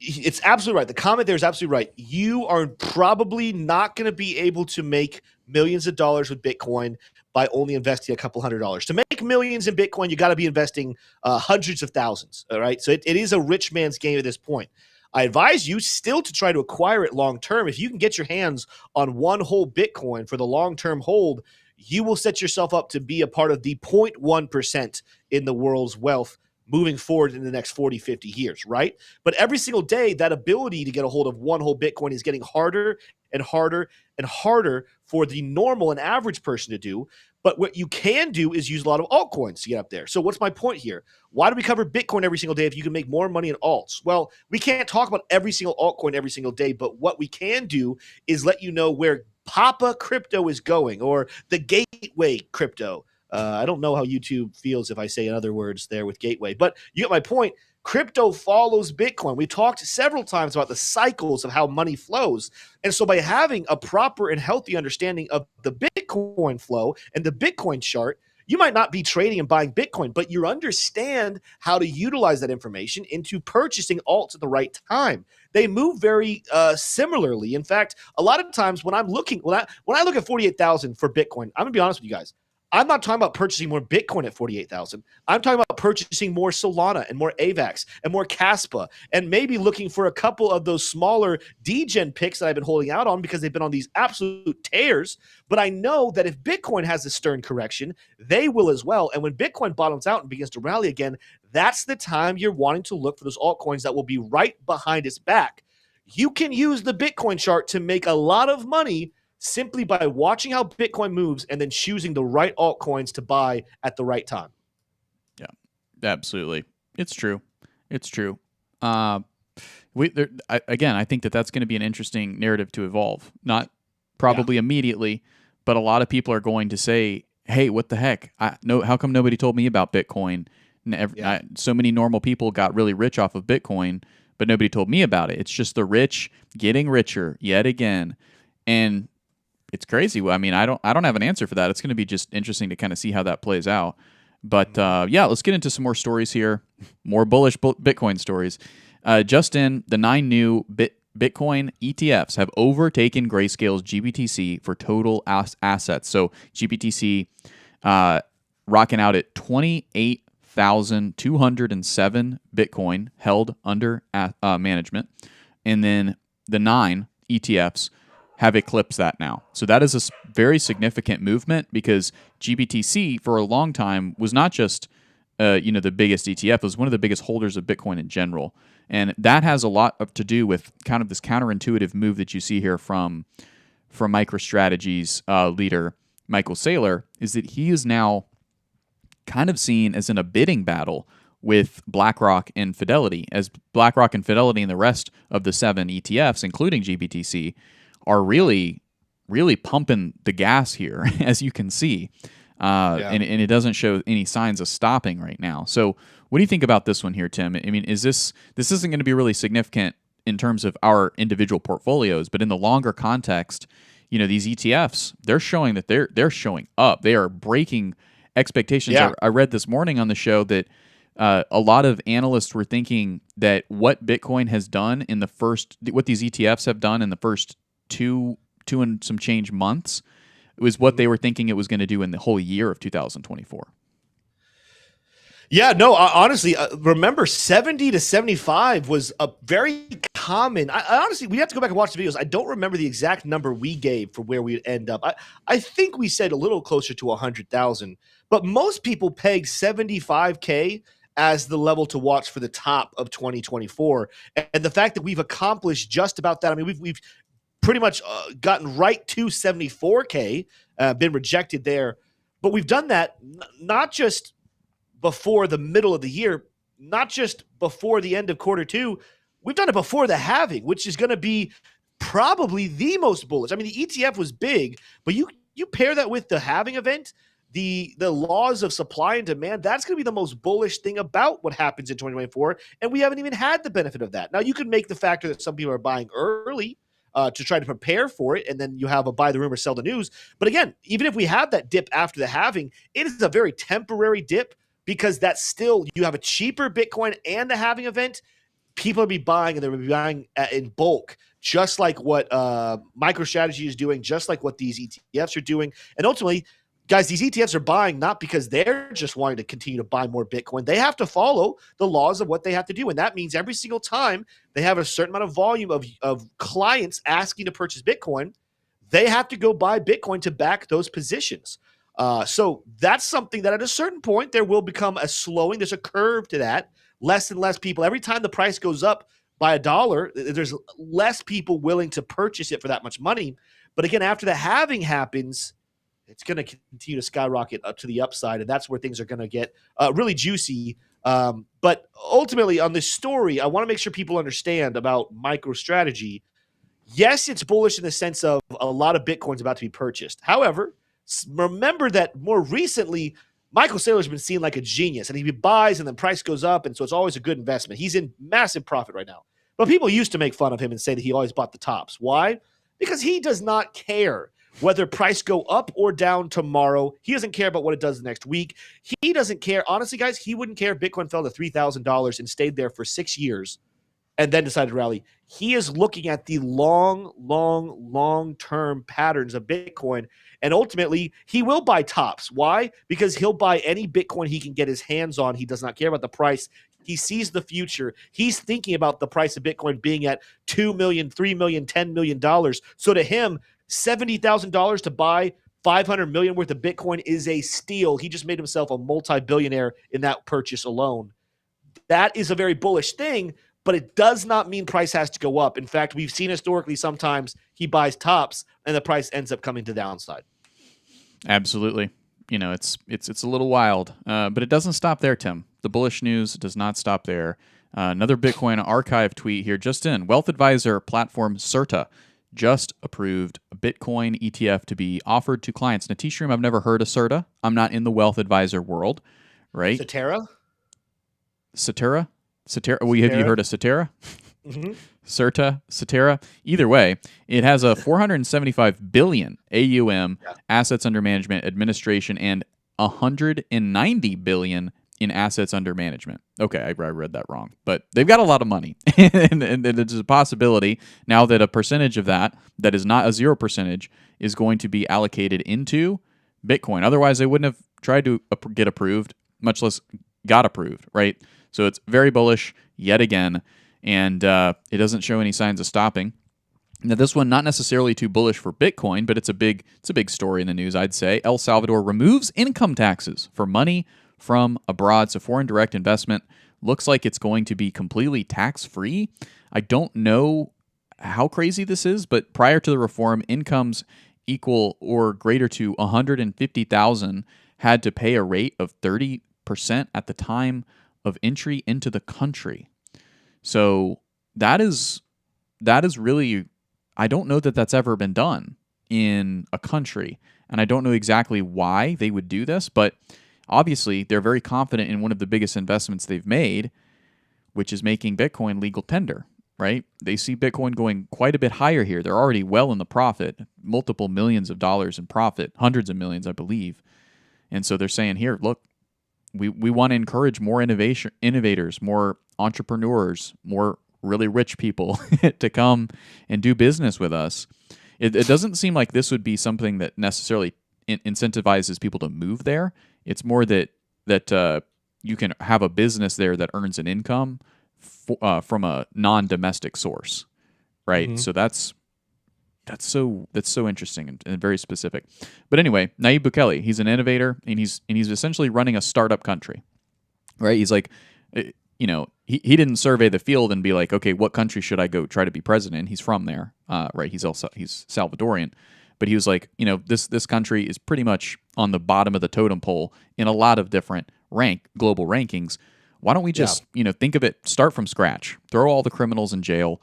Speaker 1: It's absolutely right. The comment there is absolutely right. You are probably not going to be able to make millions of dollars with Bitcoin by only investing a couple $100s. To make millions in Bitcoin, you got to be investing hundreds of thousands. All right. So it is a rich man's game at this point. I advise you still to try to acquire it long term. If you can get your hands on one whole Bitcoin for the long term hold, you will set yourself up to be a part of the 0.1% in the world's wealth moving forward in the next 40, 50 years, right? But every single day, that ability to get a hold of one whole Bitcoin is getting harder and harder and harder for the normal and average person to do. But what you can do is use a lot of altcoins to get up there. So what's my point here? Why do we cover Bitcoin every single day if you can make more money in alts? Well, we can't talk about every single altcoin every single day, but what we can do is let you know where Papa crypto is going, or the gateway crypto. I don't know how YouTube feels if I say in other words there with gateway, but you get my point. Crypto follows Bitcoin. We've talked several times about the cycles of how money flows. And so by having a proper and healthy understanding of the Bitcoin flow and the Bitcoin chart, you might not be trading and buying Bitcoin, but you understand how to utilize that information into purchasing alts at the right time. They move very similarly. In fact, a lot of times when I look at 48,000 for Bitcoin, I'm gonna be honest with you guys. I'm not talking about purchasing more Bitcoin at 48,000. I'm talking about purchasing more Solana and more AVAX and more Caspa, and maybe looking for a couple of those smaller degen picks that I've been holding out on because they've been on these absolute tears. But I know that if Bitcoin has a stern correction, they will as well. And when Bitcoin bottoms out and begins to rally again, that's the time you're wanting to look for those altcoins that will be right behind its back. You can use the Bitcoin chart to make a lot of money simply by watching how Bitcoin moves and then choosing the right altcoins to buy at the right time.
Speaker 2: Yeah, absolutely. It's true. It's true. I think that's going to be an interesting narrative to evolve. Not probably immediately, but a lot of people are going to say, hey, what the heck? How come nobody told me about Bitcoin? So many normal people got really rich off of Bitcoin, but nobody told me about it. It's just the rich getting richer yet again. And it's crazy. I mean, I don't have an answer for that. It's going to be just interesting to kind of see how that plays out. But let's get into some more stories here. More bullish Bitcoin stories. Just in, the 9 new Bitcoin ETFs have overtaken Grayscale's GBTC for total assets. So GBTC rocking out at 28,207 Bitcoin held under management. And then the 9 ETFs have eclipsed that now. So that is a very significant movement, because GBTC for a long time was not just the biggest ETF, it was one of the biggest holders of Bitcoin in general. And that has a lot to do with kind of this counterintuitive move that you see here from MicroStrategy's leader, Michael Saylor, is that he is now kind of seen as in a bidding battle with BlackRock and Fidelity, as BlackRock and Fidelity and the rest of the 7 ETFs, including GBTC, are really, really pumping the gas here, as you can see. And it doesn't show any signs of stopping right now. So what do you think about this one here, Tim? I mean, this isn't going to be really significant in terms of our individual portfolios, but in the longer context, these ETFs, they're showing that they're showing up. They are breaking expectations.
Speaker 1: Yeah.
Speaker 2: I read this morning on the show that a lot of analysts were thinking that what Bitcoin has done what these ETFs have done in the first two and some change months, it was what they were thinking it was going to do in the whole year of 2024.
Speaker 1: Yeah, no, honestly, remember 70 to 75 was a very common. I honestly, we have to go back and watch the videos. I don't remember the exact number we gave for where we'd end up. I think we said a little closer to 100,000, but most people pegged 75K as the level to watch for the top of 2024. And the fact that we've accomplished just about that, I mean, we've pretty much gotten right to 74K, been rejected there. But we've done that not just before the middle of the year, not just before the end of quarter 2. We've done it before the halving, which is going to be probably the most bullish. I mean, the ETF was big, but you pair that with the halving event, the laws of supply and demand, that's going to be the most bullish thing about what happens in 2024. And we haven't even had the benefit of that. Now, you could make the factor that some people are buying early to try to prepare for it, and then you have a buy the rumor, sell the news. But again, even if we have that dip after the halving, it is a very temporary dip, because that's still, you have a cheaper Bitcoin and the halving event. people will be buying, and they'll be buying in bulk, just like what MicroStrategy is doing, just like what these ETFs are doing. And ultimately, guys, these ETFs are buying not because they're just wanting to continue to buy more Bitcoin. They have to follow the laws of what they have to do. And that means every single time they have a certain amount of volume of clients asking to purchase Bitcoin, they have to go buy Bitcoin to back those positions. So that's something that at a certain point, there will become a slowing. There's a curve to that. Less and less people. Every time the price goes up by $1, there's less people willing to purchase it for that much money. But again, after the halving happens, it's going to continue to skyrocket up to the upside, and that's where things are going to get really juicy. But ultimately, on this story, I want to make sure people understand about MicroStrategy. Yes, it's bullish in the sense of a lot of Bitcoin's about to be purchased. However, remember that more recently, Michael Saylor's been seen like a genius, and he buys and the price goes up, and so it's always a good investment. He's in massive profit right now. But people used to make fun of him and say that he always bought the tops. Why? Because he does not care whether price go up or down tomorrow. He doesn't care about what it does the next week. He doesn't care. Honestly, guys, he wouldn't care if Bitcoin fell to $3,000 and stayed there for 6 years and then decided to rally. He is looking at the long-term patterns of Bitcoin, and ultimately, he will buy tops. Why? Because he'll buy any Bitcoin he can get his hands on. He does not care about the price. He sees the future. He's thinking about the price of Bitcoin being at $2 million, $3 million, $10 million. So to him, $70,000 to buy 500 million worth of Bitcoin is a steal. He just made himself a multi-billionaire in that purchase alone. That is a very bullish thing, but it does not mean price has to go up. In fact, we've seen historically sometimes he buys tops and the price ends up coming to the downside.
Speaker 2: Absolutely. You know, it's a little wild, but it doesn't stop there, Tim. The bullish news does not stop there. Another Bitcoin archive tweet here just in. Wealth advisor platform Certa just approved a Bitcoin ETF to be offered to clients. Now, T-Stream, I've never heard of Certa. I'm not in the wealth advisor world, right?
Speaker 1: Cetera?
Speaker 2: Well, have you heard of Cetera? Mm-hmm. Certa, Cetera. Either way, it has a 475 billion AUM, assets under management, administration, and 190 billion in assets under management. Okay, I read that wrong, but they've got a lot of money, and there's a possibility now that a percentage of that is not a 0% is going to be allocated into Bitcoin. Otherwise, they wouldn't have tried to get approved, much less got approved, right? So it's very bullish yet again, and it doesn't show any signs of stopping. Now, this one not necessarily too bullish for Bitcoin, but it's a big story in the news, I'd say. El Salvador removes income taxes for money from abroad. So foreign direct investment looks like it's going to be completely tax-free. I don't know how crazy this is, but prior to the reform, incomes equal or greater to $150,000 had to pay a rate of 30% at the time of entry into the country. So that is really, I don't know that that's ever been done in a country, and I don't know exactly why they would do this, but obviously they're very confident in one of the biggest investments they've made, which is making Bitcoin legal tender, right? They see Bitcoin going quite a bit higher here. They're already well in the profit, multiple millions of dollars in profit, hundreds of millions, I believe. And so they're saying here, look, we want to encourage more innovators, more entrepreneurs, more really rich people to come and do business with us. It doesn't seem like this would be something that necessarily incentivizes people to move there. It's more that you can have a business there that earns an income from a non-domestic source, right? Mm-hmm. So that's so interesting and very specific. But anyway, Nayib Bukele, he's an innovator, and he's essentially running a startup country, right? He's like, you know, he didn't survey the field and be like, okay, what country should I go try to be president? He's from there, right? He's Salvadorian, but he was like, you know, this country is pretty much on the bottom of the totem pole in a lot of different global rankings. Why don't we just, think of it, start from scratch, throw all the criminals in jail,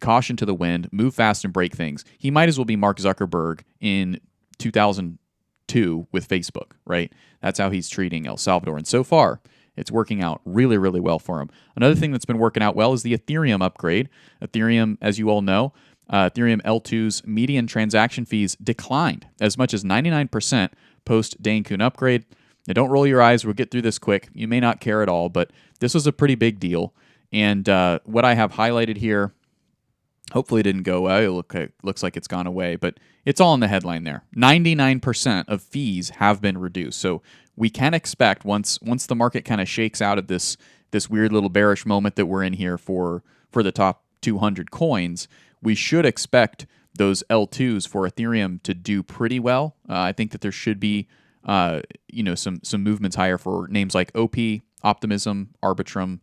Speaker 2: caution to the wind, move fast and break things. He might as well be Mark Zuckerberg in 2002 with Facebook, right? That's how he's treating El Salvador. And so far, it's working out really, really well for him. Another thing that's been working out well is the Ethereum upgrade. Ethereum, as you all know, Ethereum L2's median transaction fees declined as much as 99% post-Dankun upgrade. Now, don't roll your eyes. We'll get through this quick. You may not care at all, but this was a pretty big deal. And what I have highlighted here, hopefully it didn't go away. Looks like it's gone away, but it's all in the headline there. 99% of fees have been reduced. So we can expect once the market kind of shakes out of this weird little bearish moment that we're in here for the top 200 coins, we should expect those L2s for Ethereum to do pretty well. I think that there should be some movements higher for names like OP, Optimism, Arbitrum,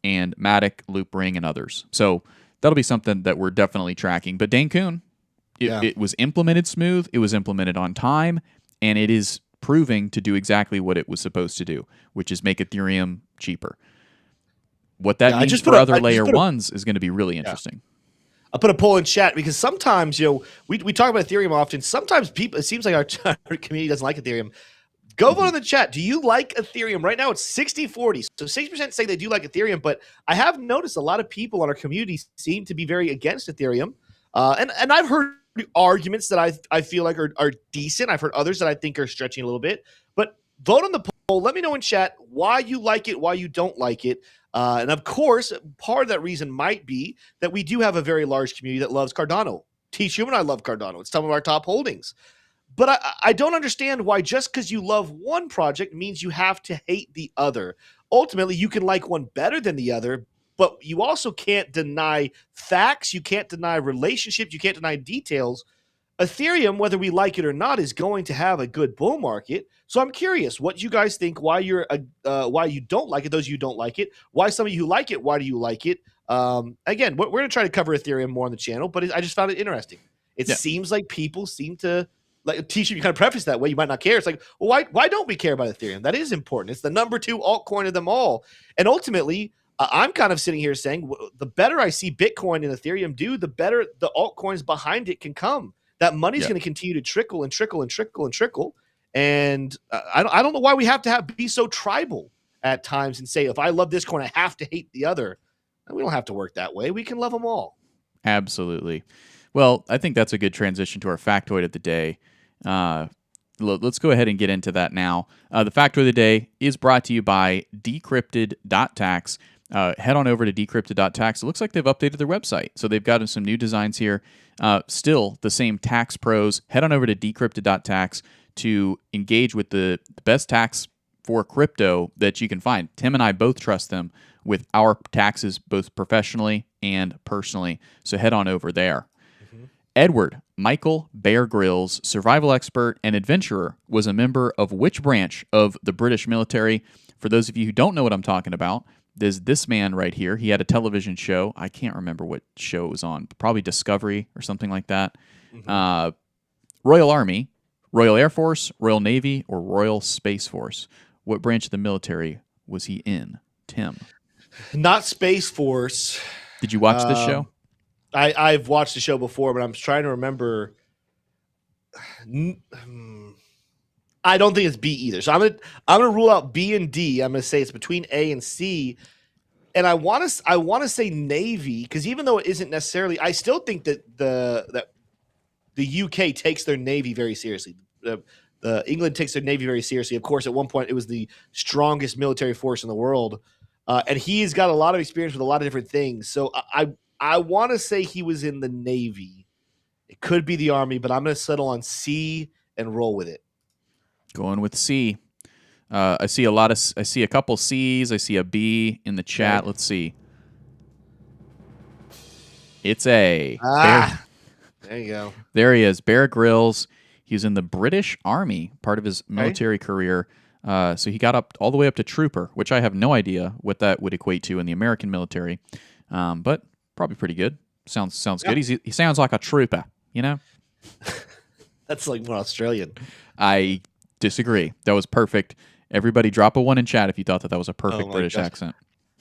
Speaker 2: and Matic, Loopring, and others. So that'll be something that we're definitely tracking. But Dane Kuhn, it was implemented smooth, it was implemented on time, and it is proving to do exactly what it was supposed to do, which is make Ethereum cheaper. What that means for other layer ones is going to be really interesting.
Speaker 1: I'll put a poll in chat because sometimes, we talk about Ethereum often. Sometimes it seems like our community doesn't like Ethereum. Go vote in the chat. Do you like Ethereum? Right now it's 60-40. So 60% say they do like Ethereum, but I have noticed a lot of people on our community seem to be very against Ethereum. And I've heard arguments that I feel like are decent. I've heard others that I think are stretching a little bit. But vote on the poll. Let me know in chat why you like it, why you don't like it. And of course, part of that reason might be that we do have a very large community that loves Cardano. T-Shum and I love Cardano. It's some of our top holdings. But I don't understand why just because you love one project means you have to hate the other. Ultimately, you can like one better than the other, but you also can't deny facts. You can't deny relationships. You can't deny details. Ethereum, whether we like it or not, is going to have a good bull market. So I'm curious what you guys think, why you don't like it, those of you who don't like it, why some of you who like it, why do you like it? Again, we're going to try to cover Ethereum more on the channel, but I just found it interesting. It seems like people seem to, like T-Shirt, you kind of preface that way. You might not care. It's like, well, why don't we care about Ethereum? That is important. It's the number 2 altcoin of them all. And ultimately, I'm kind of sitting here saying the better I see Bitcoin and Ethereum do, the better the altcoins behind it can come. That money's going to continue to trickle and trickle and trickle and trickle. And I don't know why we have to be so tribal at times and say, if I love this coin, I have to hate the other. And we don't have to work that way. We can love them all.
Speaker 2: Absolutely. Well, I think that's a good transition to our factoid of the day. Let's go ahead and get into that now. The factoid of the day is brought to you by decrypted.tax. Head on over to decrypted.tax. It looks like they've updated their website. So they've gotten some new designs here. Still the same tax pros. Head on over to decrypted.tax to engage with the best tax for crypto that you can find. Tim and I both trust them with our taxes, both professionally and personally. So head on over there. Edward Michael Bear Grylls, survival expert and adventurer, was a member of which branch of the British military? For those of you who don't know what I'm talking about, there's this man right here. He had a television show. I can't remember what show it was on. Probably Discovery or something like that. Royal Army, Royal Air Force, Royal Navy, or Royal Space Force. What branch of the military was he in, Tim?
Speaker 1: Not Space Force.
Speaker 2: Did you watch this show?
Speaker 1: I've watched the show before, but I'm trying to remember. I don't think it's B either. So I'm gonna rule out B and D. I'm gonna say it's between A and C. And I want to say Navy, because even though it isn't necessarily, I still think that the UK takes their Navy very seriously. The England takes their Navy very seriously. Of course, at one point it was the strongest military force in the world, and he's got a lot of experience with a lot of different things. So I want to say he was in the Navy. It could be the Army, but I'm going to settle on C and roll with it.
Speaker 2: Going with C. I see a couple C's. I see a B in the chat.
Speaker 1: Okay.
Speaker 2: Let's see. It's A.
Speaker 1: There you go.
Speaker 2: There he is. Bear Grylls. He's in the British Army, part of his military career. So he got up all the way up to trooper, which I have no idea what that would equate to in the American military. But probably pretty good. Sounds good. He sounds like a trooper, you know?
Speaker 1: That's like more Australian.
Speaker 2: I disagree. That was perfect. Everybody drop a 1 in chat if you thought that was a perfect British accent.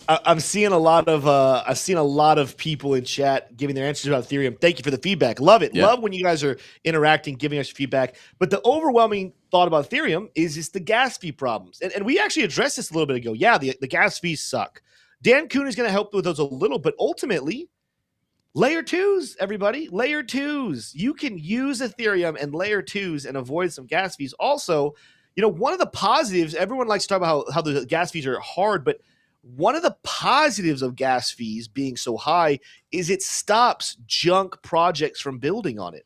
Speaker 1: I'm seeing a lot of people in chat giving their answers about Ethereum. Thank you for the feedback. Love it.
Speaker 2: Yeah.
Speaker 1: Love when you guys are interacting, giving us feedback. But the overwhelming thought about Ethereum is just the gas fee problems. And we actually addressed this a little bit ago. Yeah, the gas fees suck. Dan Kuhn is going to help with those a little, but ultimately, layer 2s, everybody. Layer 2s. You can use Ethereum and layer 2s and avoid some gas fees. Also, one of the positives, everyone likes to talk about how the gas fees are hard, but one of the positives of gas fees being so high is it stops junk projects from building on it.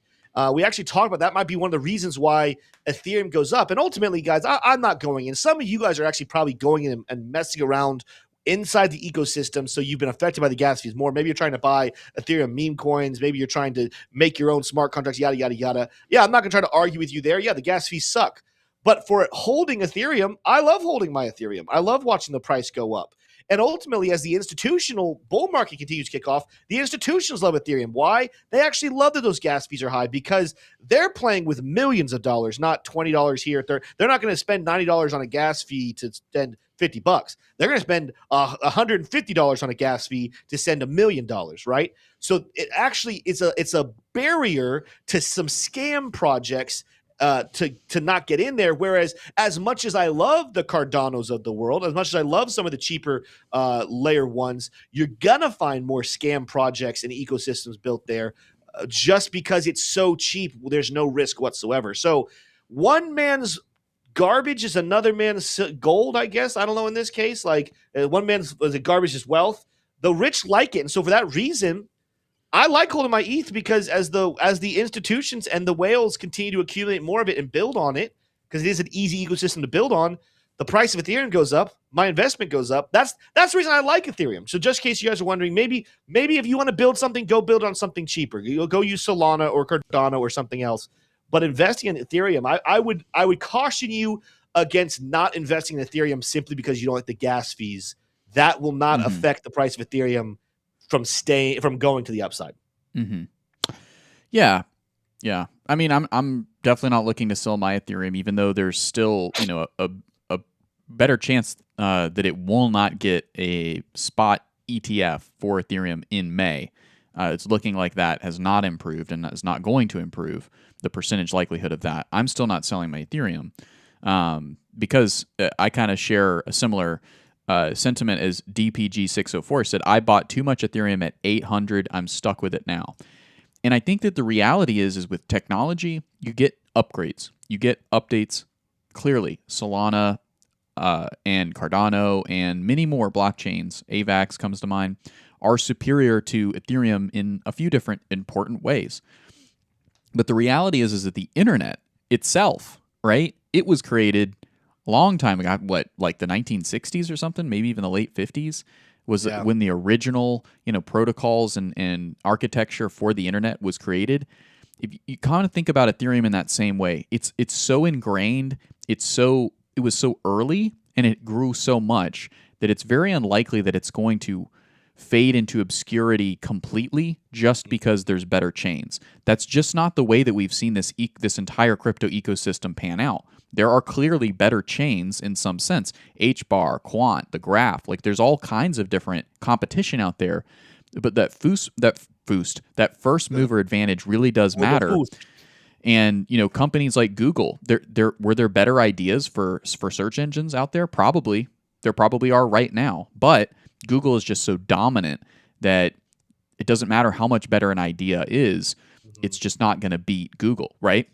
Speaker 1: We actually talked about that might be one of the reasons why Ethereum goes up. And ultimately, guys, I'm not going in. Some of you guys are actually probably going in and messing around inside the ecosystem. So you've been affected by the gas fees more. Maybe you're trying to buy Ethereum meme coins. Maybe you're trying to make your own smart contracts, yada, yada, yada. Yeah, I'm not going to try to argue with you there. Yeah, the gas fees suck. But for holding Ethereum, I love holding my Ethereum. I love watching the price go up. And ultimately, as the institutional bull market continues to kick off, the institutions love Ethereum. Why? They actually love that those gas fees are high because they're playing with millions of dollars, not $20 here. They're not going to spend $90 on a gas fee to spend $50. They're going to spend $150 on a gas fee to send $1 million, right? So it actually it's a barrier to some scam projects to not get in there. Whereas as much as I love the Cardanos of the world, as much as I love some of the cheaper layer ones, you're going to find more scam projects and ecosystems built there just because it's so cheap. There's no risk whatsoever. So one man's garbage is another man's gold, I guess. I don't know in this case. Like one man's garbage is wealth. The rich like it. And so for that reason, I like holding my ETH because as the institutions and the whales continue to accumulate more of it and build on it, because it is an easy ecosystem to build on, the price of Ethereum goes up, my investment goes up. That's the reason I like Ethereum. So just in case you guys are wondering, maybe if you want to build something, go build on something cheaper. You'll go use Solana or Cardano or something else. But investing in Ethereum, I would caution you against not investing in Ethereum simply because you don't like the gas fees. That will not affect the price of Ethereum from going to the upside.
Speaker 2: Yeah. I mean, I'm definitely not looking to sell my Ethereum, even though there's still a better chance that it will not get a spot ETF for Ethereum in May. It's looking like that has not improved and is not going to improve the percentage likelihood of that. I'm still not selling my Ethereum because I kind of share a similar sentiment as DPG604 said. I bought too much Ethereum at 800. I'm stuck with it now. And I think that the reality is with technology, you get upgrades, you get updates. Clearly, Solana and Cardano and many more blockchains, AVAX comes to mind, are superior to Ethereum in a few different important ways. But the reality is that the internet itself, right? It was created a long time ago, like the 1960s or something, maybe even the late 50s, was when the original, protocols and architecture for the internet was created. If you kind of think about Ethereum in that same way, it's so ingrained, it was so early, and it grew so much that it's very unlikely that it's going to fade into obscurity completely just because there's better chains. That's just not the way that we've seen this entire crypto ecosystem pan out. There are clearly better chains in some sense. HBAR, Quant, the Graph, like there's all kinds of different competition out there. But that first mover advantage really does matter. And companies like Google, were there better ideas for search engines out there? Probably. There probably are right now. But Google is just so dominant that it doesn't matter how much better an idea is, it's just not going to beat Google, right?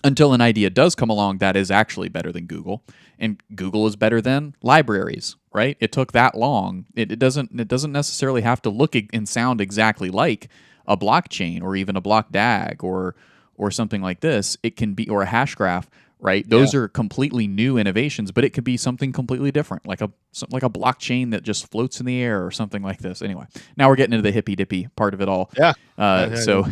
Speaker 2: Until an idea does come along that is actually better than Google, and Google is better than libraries, right? It took that long. It doesn't necessarily have to look and sound exactly like a blockchain or even a block DAG or something like this. It can be, or a hash graph, right? Those are completely new innovations, but it could be something completely different, like a blockchain that just floats in the air or something like this. Anyway, now we're getting into the hippy dippy part of it all. So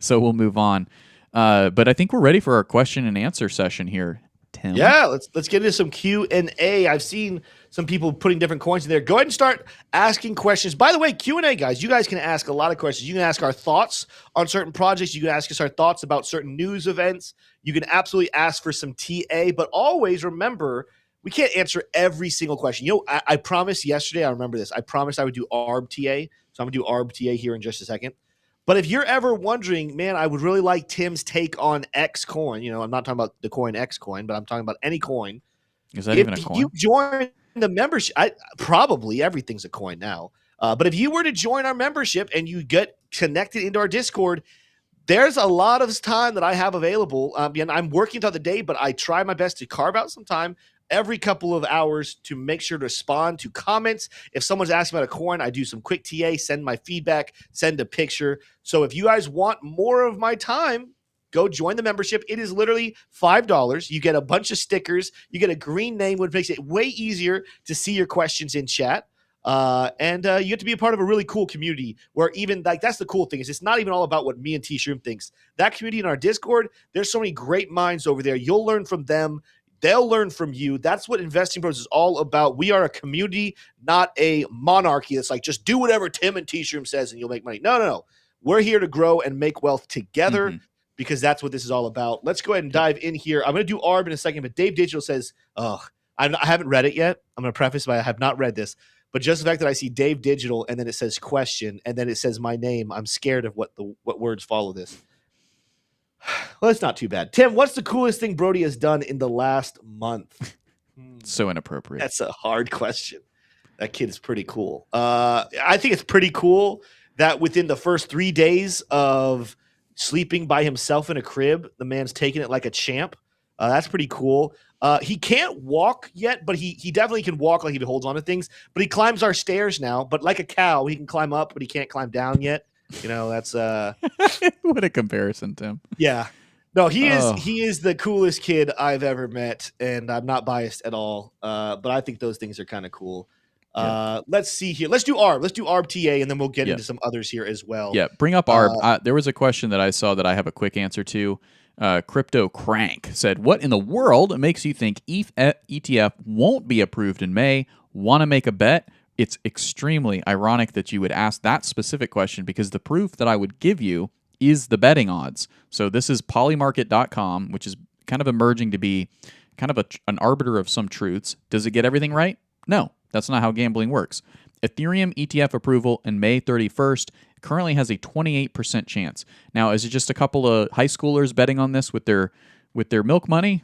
Speaker 2: we'll move on. But I think we're ready for our question and answer session here, Tim.
Speaker 1: Yeah, let's get into some Q&A. I've seen some people putting different coins in there. Go ahead and start asking questions. By the way, Q&A, guys, you guys can ask a lot of questions. You can ask our thoughts on certain projects. You can ask us our thoughts about certain news events. You can absolutely ask for some TA, but always remember, we can't answer every single question. I promised yesterday, I remember this. I promised I would do ARB TA, so I'm going to do ARB TA here in just a second. But if you're ever wondering, man, I would really like Tim's take on X coin. I'm not talking about the coin X coin, but I'm talking about any coin.
Speaker 2: Is that even a coin?
Speaker 1: If you join the membership, probably everything's a coin now. But if you were to join our membership and you get connected into our Discord, there's a lot of time that I have available. And I'm working throughout the day, but I try my best to carve out some time every couple of hours to make sure to respond to comments. If someone's asking about a coin, I do some quick TA, send my feedback, send a picture. So if you guys want more of my time, go join the membership. It is literally $5. You get a bunch of stickers. You get a green name, which makes it way easier to see your questions in chat. And you get to be a part of a really cool community where even like that's the cool thing is it's not even all about what me and T-Shroom thinks. That community in our Discord, there's so many great minds over there. You'll learn from them. They'll learn from you. That's what Investing Bros is all about. We are a community, not a monarchy. It's like just do whatever Tim and T-Shroom says and you'll make money. No. We're here to grow and make wealth together because that's what this is all about. Let's go ahead and dive in here. I'm going to do ARB in a second, but Dave Digital says, I haven't read it yet. I'm going to preface by I have not read this. But just the fact that I see Dave Digital and then it says question and then it says my name, I'm scared of what words follow this. Well, it's not too bad. Tim, what's the coolest thing Brody has done in the last month?
Speaker 2: So inappropriate.
Speaker 1: That's a hard question. That kid is pretty cool. I think it's pretty cool that within the first 3 days of sleeping by himself in a crib, the man's taking it like a champ. That's pretty cool. He can't walk yet, but he definitely can walk like he holds on to things. But he climbs our stairs now. But like a cow, he can climb up, but he can't climb down yet. You know, that's
Speaker 2: what a comparison, Tim.
Speaker 1: Yeah. No, he is the coolest kid I've ever met, and I'm not biased at all. But I think those things are kind of cool. Let's see here. Let's do ARB. Let's do ARB TA, and then we'll get into some others here as well.
Speaker 2: Yeah, bring up ARB. There was a question that I saw that I have a quick answer to. Crypto Crank said, what in the world makes you think ETH ETF won't be approved in May? Want to make a bet? It's extremely ironic that you would ask that specific question because the proof that I would give you is the betting odds. So this is polymarket.com, which is kind of emerging to be kind of an arbiter of some truths. Does it get everything right? No, that's not how gambling works. Ethereum ETF approval in May 31st currently has a 28% chance. Now, is it just a couple of high schoolers betting on this with their milk money?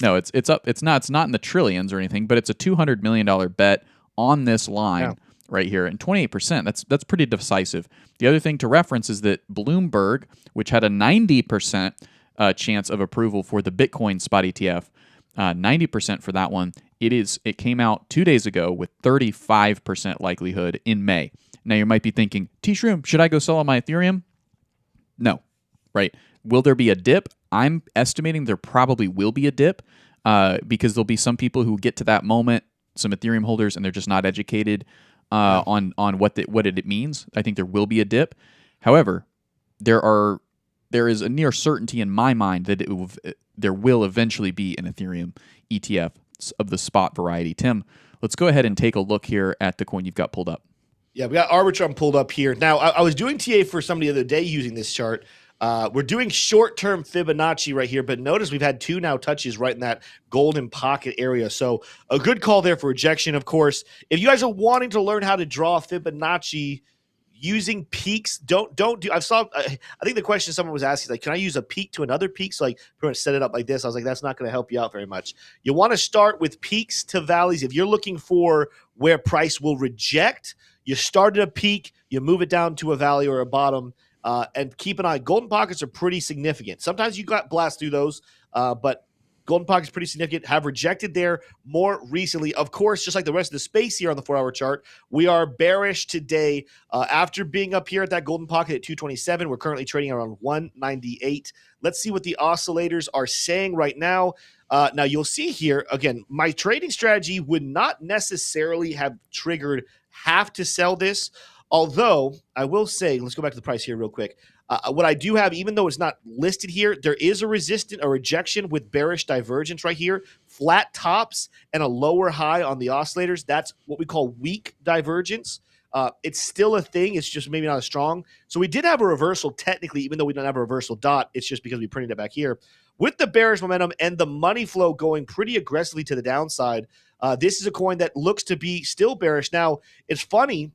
Speaker 2: No, it's up. It's not in the trillions or anything, but it's a $200 million bet on this line right here, and 28%. That's pretty decisive. The other thing to reference is that Bloomberg, which had a 90% chance of approval for the Bitcoin spot ETF, 90% for that one. It came out 2 days ago with 35% likelihood in May. Now you might be thinking, T-Shroom, should I go sell on my Ethereum? No, right? Will there be a dip? I'm estimating there probably will be a dip because there'll be some people who get to that moment, some Ethereum holders, and they're just not educated on what it means. I think there will be a dip. However, there is a near certainty in my mind that there will eventually be an Ethereum ETF of the spot variety. Tim, let's go ahead and take a look here at the coin you've got pulled up.
Speaker 1: Yeah, we got Arbitrum pulled up here. Now, I was doing TA for somebody the other day using this chart. We're doing short-term Fibonacci right here, but notice we've had two now touches right in that golden pocket area. So a good call there for rejection, of course. If you guys are wanting to learn how to draw Fibonacci using peaks, don't do. I think the question someone was asking is like, can I use a peak to another peak? So like, pretty much set it up like this. I was like, that's not going to help you out very much. You want to start with peaks to valleys. If you're looking for where price will reject, you start at a peak, you move it down to a valley or a bottom, and keep an eye. Golden pockets are pretty significant. Sometimes you got blast through those, but golden pockets pretty significant. Have rejected there more recently. Of course, just like the rest of the space here on the 4-hour chart, we are bearish today. After being up here at that golden pocket at 227, we're currently trading around 198. Let's see what the oscillators are saying right now. Now, you'll see here, again, my trading strategy would not necessarily have triggered have to sell this. Although, I will say, let's go back to the price here real quick. What I do have, even though it's not listed here, there is a rejection with bearish divergence right here. Flat tops and a lower high on the oscillators. That's what we call weak divergence. It's still a thing. It's just maybe not as strong. So we did have a reversal technically, even though we don't have a reversal dot. It's just because we printed it back here. With the bearish momentum and the money flow going pretty aggressively to the downside, this is a coin that looks to be still bearish. Now, it's funny.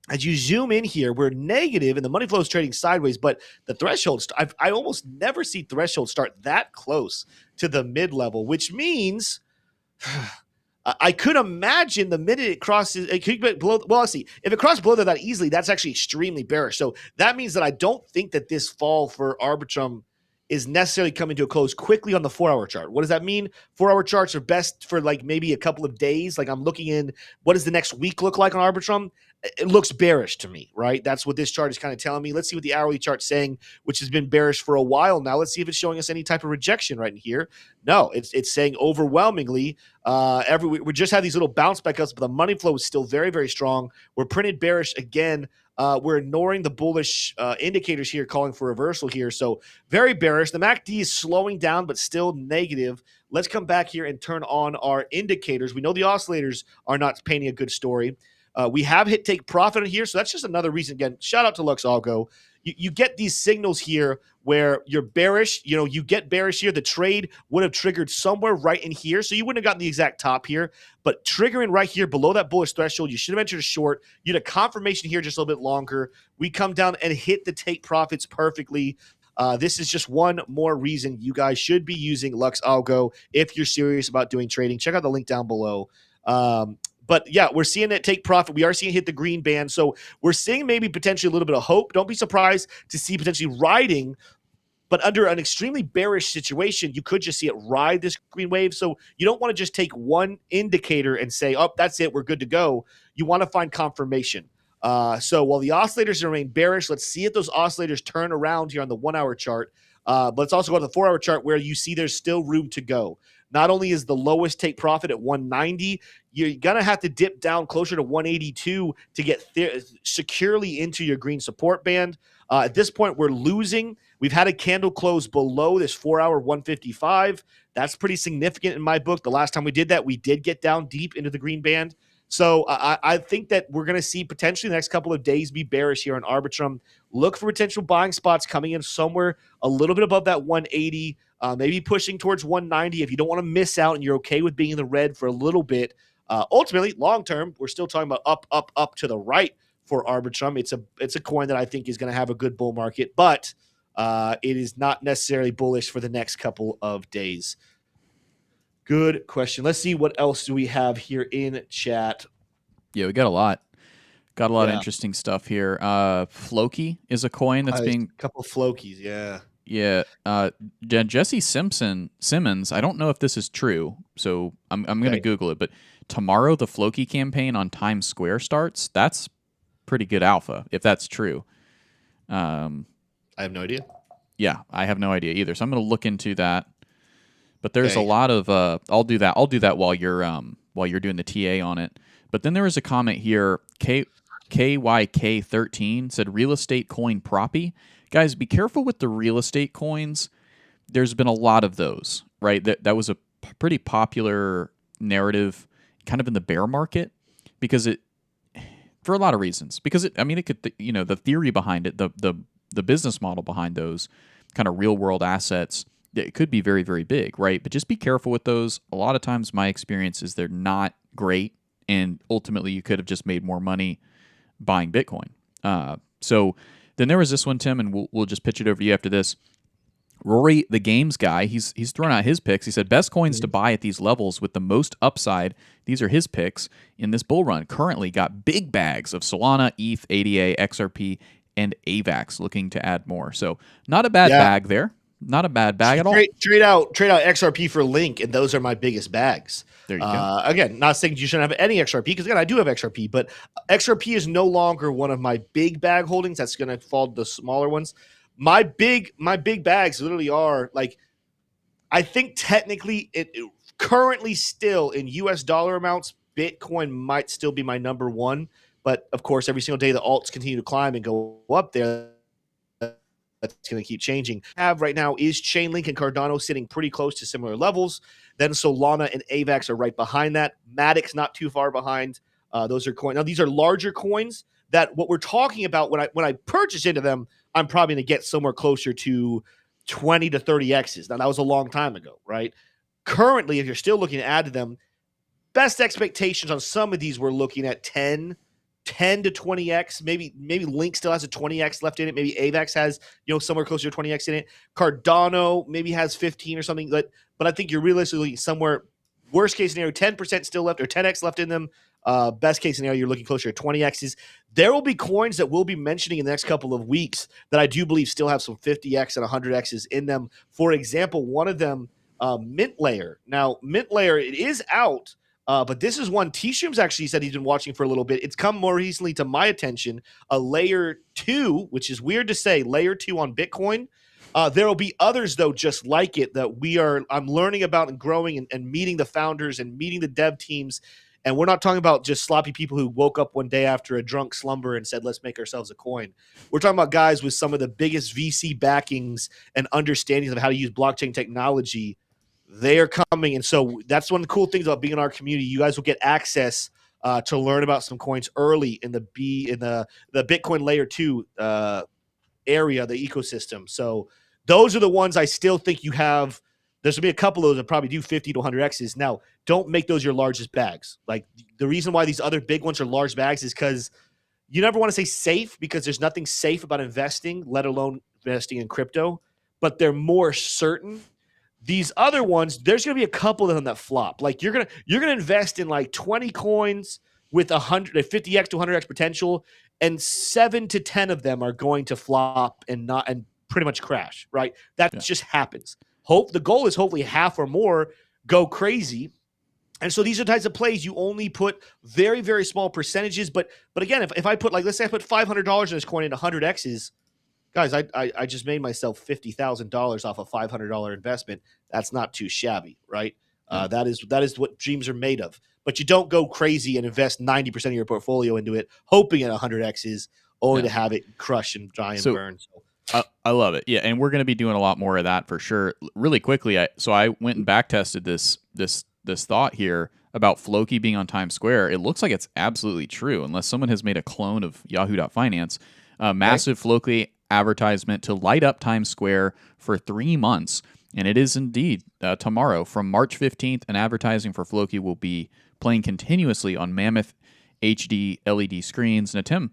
Speaker 1: As you zoom in here, we're negative and the money flow is trading sideways, but the threshold, I almost never see threshold start that close to the mid-level, which means I could imagine the minute it crosses, it could be below, well, let's see. If it crosses below there that easily, that's actually extremely bearish. So that means that I don't think that this fall for Arbitrum is necessarily coming to a close quickly on the 4-hour chart. What does that mean? 4-hour charts are best for like maybe a couple of days. Like I'm looking in, what does the next week look like on Arbitrum? It looks bearish to me, right? That's what this chart is kind of telling me. Let's see what the hourly chart's saying, which has been bearish for a while now. Let's see if it's showing us any type of rejection right in here. No, it's saying overwhelmingly we just had these little bounce back ups, but the money flow is still very, very strong. We're printed bearish again. We're ignoring the bullish indicators here, calling for reversal here. So very bearish. The MACD is slowing down, but still negative. Let's come back here and turn on our indicators. We know the oscillators are not painting a good story. We have hit take profit here, so that's just another reason. Again, shout out to Lux Algo. You get these signals here where you're bearish. You know, you get bearish here. The trade would have triggered somewhere right in here, so you wouldn't have gotten the exact top here. But triggering right here below that bullish threshold, you should have entered a short. You had a confirmation here just a little bit longer. We come down and hit the take profits perfectly. This is just one more reason you guys should be using Lux Algo if you're serious about doing trading. Check out the link down below. But yeah, we're seeing it take profit. We are seeing it hit the green band. So we're seeing maybe potentially a little bit of hope. Don't be surprised to see potentially riding, but under an extremely bearish situation, you could just see it ride this green wave. So you don't want to just take one indicator and say, oh, that's it, we're good to go. You want to find confirmation. So while the oscillators remain bearish, let's see if those oscillators turn around here on the 1-hour chart. But let's also go to the 4-hour chart where you see there's still room to go. Not only is the lowest take profit at 190, you're going to have to dip down closer to 182 to get securely into your green support band. At this point, we're losing. We've had a candle close below this 4-hour 155. That's pretty significant in my book. The last time we did that, we did get down deep into the green band. So I think that we're going to see potentially the next couple of days be bearish here on Arbitrum. Look for potential buying spots coming in somewhere a little bit above that 180, maybe pushing towards 190 if you don't want to miss out and you're okay with being in the red for a little bit. Ultimately, long term, we're still talking about up to the right for Arbitrum. It's a coin that I think is going to have a good bull market, but it is not necessarily bullish for the next couple of days. Good question. Let's see what else do we have here in chat.
Speaker 2: Yeah, we got a lot. Got a lot of interesting stuff here. Floki is a coin that's being
Speaker 1: a couple of Flokies, yeah.
Speaker 2: Yeah. Jesse Simmons, I don't know if this is true, so I'm going to Google it, but tomorrow the Floki campaign on Times Square starts. That's pretty good alpha, if that's true.
Speaker 1: I have no idea.
Speaker 2: Yeah, I have no idea either. So I'm going to look into that. But there's a lot of I'll do that while you're doing the TA on it. But then there was a comment here, KYK13 said real estate coin proppy. Guys, be careful with the real estate coins. There's been a lot of those, right? That was a pretty popular narrative kind of in the bear market because it for a lot of reasons. Because it could the theory behind it, the business model behind those kind of real world assets, it could be very, very big, right? But just be careful with those. A lot of times my experience is they're not great, and ultimately you could have just made more money buying Bitcoin. So then there was this one, Tim, and we'll just pitch it over to you after this. Rory, the games guy, he's thrown out his picks. He said, best coins to buy at these levels with the most upside. These are his picks in this bull run. Currently got big bags of Solana, ETH, ADA, XRP, and AVAX, looking to add more. So not a bad bag there. Not a bad bag at all.
Speaker 1: Trade out XRP for Link, and those are my biggest bags.
Speaker 2: There you go.
Speaker 1: Again, not saying you shouldn't have any XRP, because again, I do have XRP, but XRP is no longer one of my big bag holdings. That's going to fall to the smaller ones. My big bags literally are like, I think technically it currently still in US dollar amounts, Bitcoin might still be my number one. But of course, every single day the alts continue to climb and go up there. That's going to keep changing. Have right now is Chainlink and Cardano sitting pretty close to similar levels. Then Solana and AVAX are right behind that. Matic's not too far behind. Those are coins. Now these are larger coins that what we're talking about when I purchase into them, I'm probably going to get somewhere closer to 20 to 30 X's. Now that was a long time ago, right? Currently, if you're still looking to add to them, best expectations on some of these we're looking at 10 to 20x. Maybe Link still has a 20x left in it. Maybe AVAX has somewhere closer to 20x in it. Cardano maybe has 15 or something. But I think you're realistically somewhere worst case scenario 10% still left or 10x left in them. Best case scenario, you're looking closer to 20x's. There will be coins that we'll be mentioning in the next couple of weeks that I do believe still have some 50x and 100x's in them. For example, one of them, Mint Layer. Now, Mint Layer, it is out, but this is one T-Shroom's actually said he's been watching for a little bit. It's come more recently to my attention, a Layer 2, which is weird to say, Layer 2 on Bitcoin. There will be others, though, just like it that I'm learning about and growing and meeting the founders and meeting the dev teams. And we're not talking about just sloppy people who woke up one day after a drunk slumber and said, let's make ourselves a coin. We're talking about guys with some of the biggest VC backings and understandings of how to use blockchain technology. They are coming. And so that's one of the cool things about being in our community. You guys will get access to learn about some coins early in the Bitcoin Layer 2 area, the ecosystem. So those are the ones I still think you have. There's going to be a couple of those that probably do 50 to 100x's. Now, don't make those your largest bags. Like, the reason why these other big ones are large bags is because you never want to say safe, because there's nothing safe about investing, let alone investing in crypto, but they're more certain. These other ones, there's going to be a couple of them that flop. Like, you're going to invest in like 20 coins with 50x to 100x potential, and 7 to 10 of them are going to flop and pretty much crash, right? That just happens. The goal is hopefully half or more go crazy. And so these are types of plays you only put very, very small percentages. But again, if I put, like, let's say I put $500 in this coin into 100x's, guys, I just made myself $50,000 off a $500 investment. That's not too shabby, right? That is what dreams are made of. But you don't go crazy and invest 90% of your portfolio into it, hoping at 100x's, only to have it crush and die and burn. So.
Speaker 2: I love it. Yeah, and we're going to be doing a lot more of that for sure. Really quickly, I went and back tested this thought here about Floki being on Times Square. It looks like it's absolutely true, unless someone has made a clone of Yahoo.Finance. Massive Floki advertisement to light up Times Square for 3 months, and it is indeed tomorrow from March 15th. And advertising for Floki will be playing continuously on mammoth HD LED screens. Now, Tim.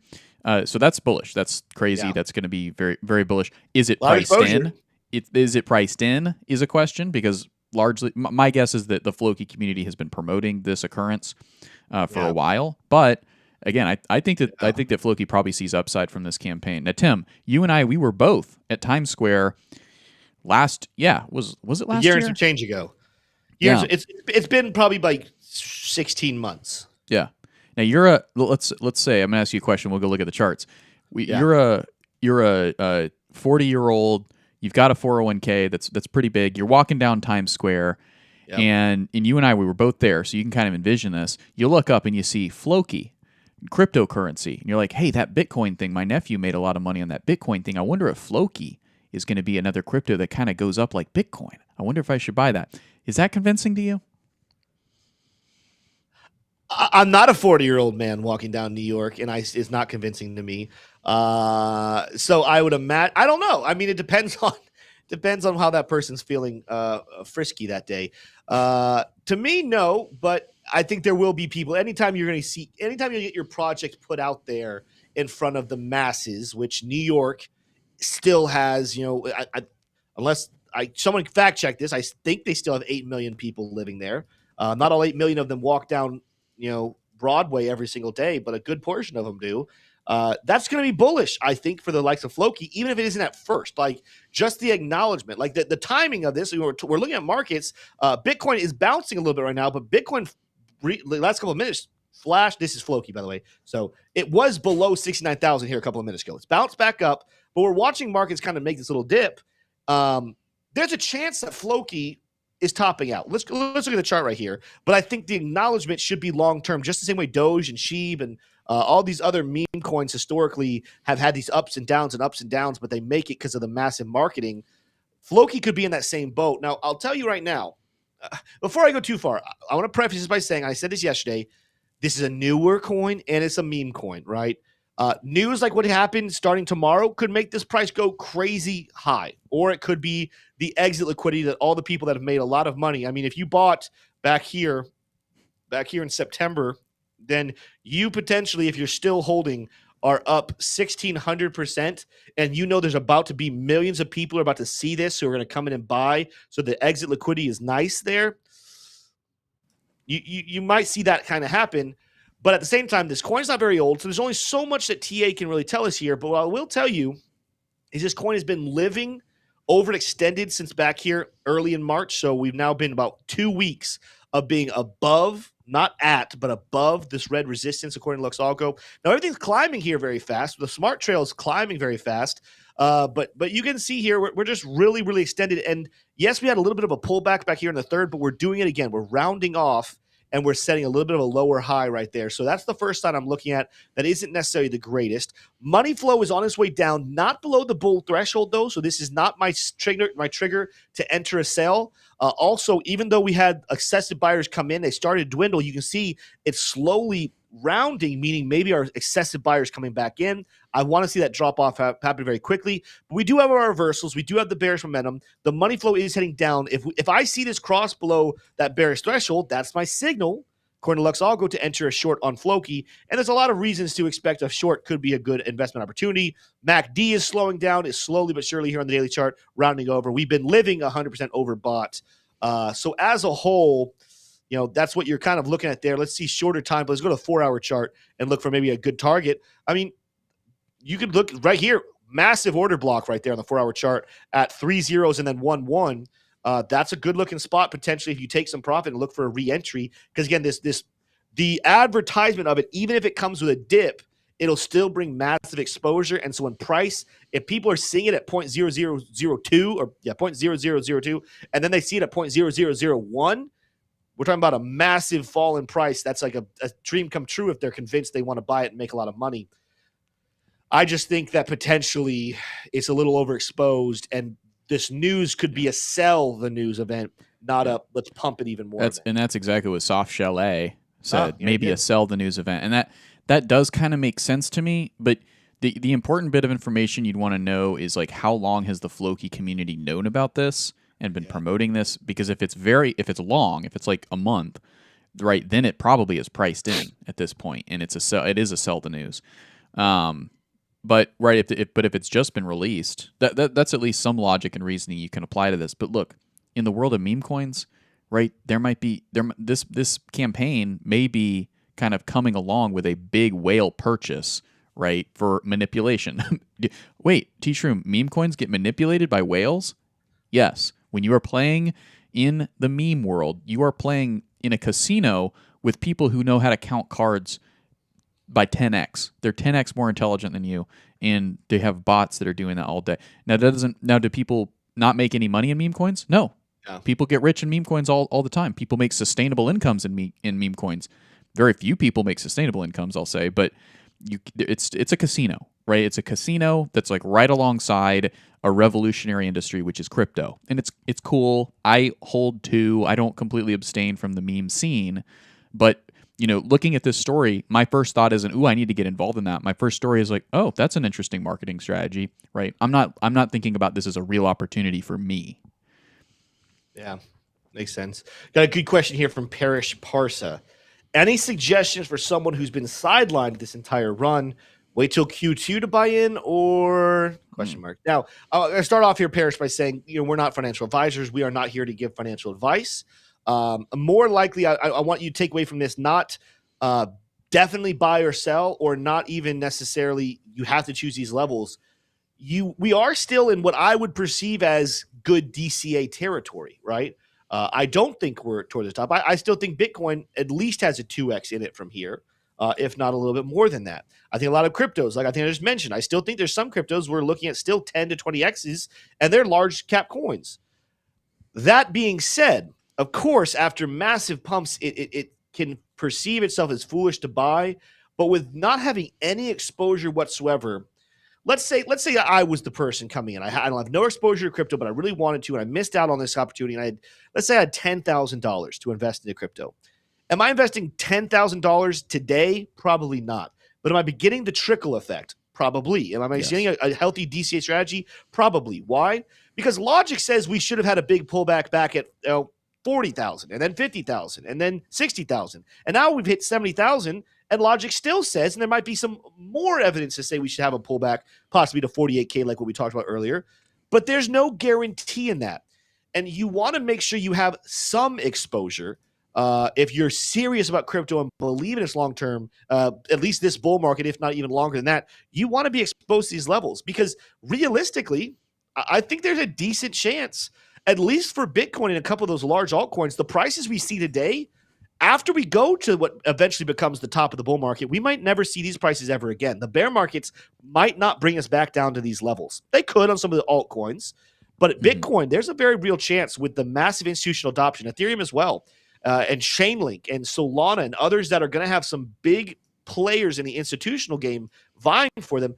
Speaker 2: So that's bullish. That's crazy. Yeah. That's going to be very, very bullish. Is it priced in? Is it priced in is a question, because largely my guess is that the Floki community has been promoting this occurrence for a while. But again, I think that Floki probably sees upside from this campaign. Now, Tim, you and I, we were both at Times Square was it last year?
Speaker 1: A year and some change ago. It's been probably like 16 months.
Speaker 2: Yeah. Now let's say I'm gonna ask you a question. We'll go look at the charts. You're a 40-year-old. You've got a 401k that's pretty big. You're walking down Times Square, and you and I, we were both there, so you can kind of envision this. You look up and you see Floki, cryptocurrency, and you're like, hey, that Bitcoin thing. My nephew made a lot of money on that Bitcoin thing. I wonder if Floki is going to be another crypto that kind of goes up like Bitcoin. I wonder if I should buy that. Is that convincing to you?
Speaker 1: I'm not a 40-year-old man walking down New York, and it's not convincing to me. So I would imagine. I don't know. I mean, it depends on how that person's feeling frisky that day. To me, no, but I think there will be people. Anytime you get your project put out there in front of the masses, which New York still has, unless someone fact check this, I think they still have 8 million people living there. Not all 8 million of them walk down Broadway every single day, but a good portion of them do. That's going to be bullish, I think, for the likes of Floki, even if it isn't at first. Like, just the acknowledgement, like the timing of this. We're looking at markets. Bitcoin is bouncing a little bit right now, but Bitcoin, the last couple of minutes, flashed. This is Floki, by the way. So it was below 69,000 here a couple of minutes ago. It's bounced back up, but we're watching markets kind of make this little dip. There's a chance that Floki is topping out. Let's look at the chart right here. But I think the acknowledgement should be long-term, just the same way Doge and Sheeb and all these other meme coins historically have had these ups and downs, but they make it because of the massive marketing. Floki could be in that same boat. Now, I'll tell you right now, before I go too far, I want to preface this by saying, I said this yesterday, this is a newer coin and it's a meme coin, right? News like what happened starting tomorrow could make this price go crazy high, or it could be the exit liquidity that all the people that have made a lot of money. I mean, if you bought back here in September, then you potentially, if you're still holding, are up 1,600%, and there's about to be millions of people who are about to see this who are going to come in and buy. So the exit liquidity is nice there. You might see that kind of happen. But at the same time, this coin's not very old, so there's only so much that TA can really tell us here. But what I will tell you is this coin has been living overextended since back here early in March. So we've now been about 2 weeks of being above, not at, but above this red resistance, according to ALGO. Now, everything's climbing here very fast. The smart trail is climbing very fast. But you can see here, we're just really, really extended. And yes, we had a little bit of a pullback back here in the third, but we're doing it again. We're rounding off, and we're setting a little bit of a lower high right there. So that's the first sign I'm looking at that isn't necessarily the greatest. Money flow is on its way down, not below the bull threshold, though. So this is not my trigger to enter a sell. Also, even though we had excessive buyers come in, they started to dwindle. You can see it's slowly rounding, meaning maybe our excessive buyers coming back in. I want to see that drop off happen very quickly. But we do have our reversals. We do have the bearish momentum. The money flow is heading down. If I see this cross below that bearish threshold, that's my signal, according to ALGO, to enter a short on Floki. And there's a lot of reasons to expect a short could be a good investment opportunity. MACD is slowing down, is slowly but surely here on the daily chart, rounding over. We've been living 100% overbought. So as a whole, that's what you're kind of looking at there. Let's see shorter time, but let's go to the 4-hour chart and look for maybe a good target. I mean, you could look right here, massive order block right there on the 4-hour chart at 3 zeros and then 1-1. That's a good looking spot potentially if you take some profit and look for a re-entry. Because again, the advertisement of it, even if it comes with a dip, it'll still bring massive exposure. And so when price, if people are seeing it at 0.0002 or 0.0002, and then they see it at 0.0001, we're talking about a massive fall in price. That's like a dream come true if they're convinced they want to buy it and make a lot of money. I just think that potentially it's a little overexposed, and this news could be a sell the news event, not a let's pump it even more.
Speaker 2: That's exactly what Soft Shell A said. Maybe
Speaker 1: yeah.
Speaker 2: a sell the news event. And that does kind of make sense to me, but the important bit of information you'd want to know is like how long has the Floki community known about this and been promoting this? Because if it's long, if it's like a month, right, then it probably is priced in at this point, and it is a sell the news. But right, if it's just been released, that's at least some logic and reasoning you can apply to this. But look, in the world of meme coins, right, this campaign may be kind of coming along with a big whale purchase, right, for manipulation. Wait, T-Shroom, meme coins get manipulated by whales? Yes. When you are playing in the meme world, you are playing in a casino with people who know how to count cards by 10x. They're 10x more intelligent than you, and they have bots that are doing that all day. Now, do people not make any money in meme coins? No. Yeah. People get rich in meme coins all the time. People make sustainable incomes in meme coins. Very few people make sustainable incomes, I'll say, but it's a casino, right? It's a casino that's like right alongside a revolutionary industry, which is crypto. And it's cool. I hold to. I don't completely abstain from the meme scene, but looking at this story, my first thought isn't, "Ooh, I need to get involved in that." My first story is like, "Oh, that's an interesting marketing strategy," right? I'm not thinking about this as a real opportunity for me.
Speaker 1: Yeah, makes sense. Got a good question here from Parish Parsa. Any suggestions for someone who's been sidelined this entire run? Wait till Q2 to buy in, or question mark? Now, I start off here, Parish, by saying we're not financial advisors. We are not here to give financial advice. More likely, I want you to take away from this, not definitely buy or sell, or not even necessarily you have to choose these levels. We are still in what I would perceive as good DCA territory, right? I don't think we're toward the top. I still think Bitcoin at least has a 2x in it from here, if not a little bit more than that. I think a lot of cryptos, like I think I just mentioned, I still think there's some cryptos we're looking at still 10 to 20x's, and they're large cap coins. That being said, of course, after massive pumps, it can perceive itself as foolish to buy, but with not having any exposure whatsoever, let's say I was the person coming in. I don't have no exposure to crypto, but I really wanted to, and I missed out on this opportunity. And let's say I had $10,000 to invest into crypto. Am I investing $10,000 today? Probably not. But am I beginning the trickle effect? Probably. Am I seeing a healthy DCA strategy? Probably. Why? Because logic says we should have had a big pullback back at 40,000, and then 50,000, and then 60,000, and now we've hit 70,000. And logic still says, and there might be some more evidence to say we should have a pullback, possibly to 48K, like what we talked about earlier. But there's no guarantee in that. And you want to make sure you have some exposure. if you're serious about crypto and believe in its long term, at least this bull market, if not even longer than that, you want to be exposed to these levels because realistically, I think there's a decent chance, at least for Bitcoin and a couple of those large altcoins, the prices we see today, after we go to what eventually becomes the top of the bull market, we might never see these prices ever again. The bear markets might not bring us back down to these levels. They could on some of the altcoins, but at Bitcoin, there's a very real chance with the massive institutional adoption, Ethereum as well, and Chainlink and Solana and others that are going to have some big players in the institutional game vying for them.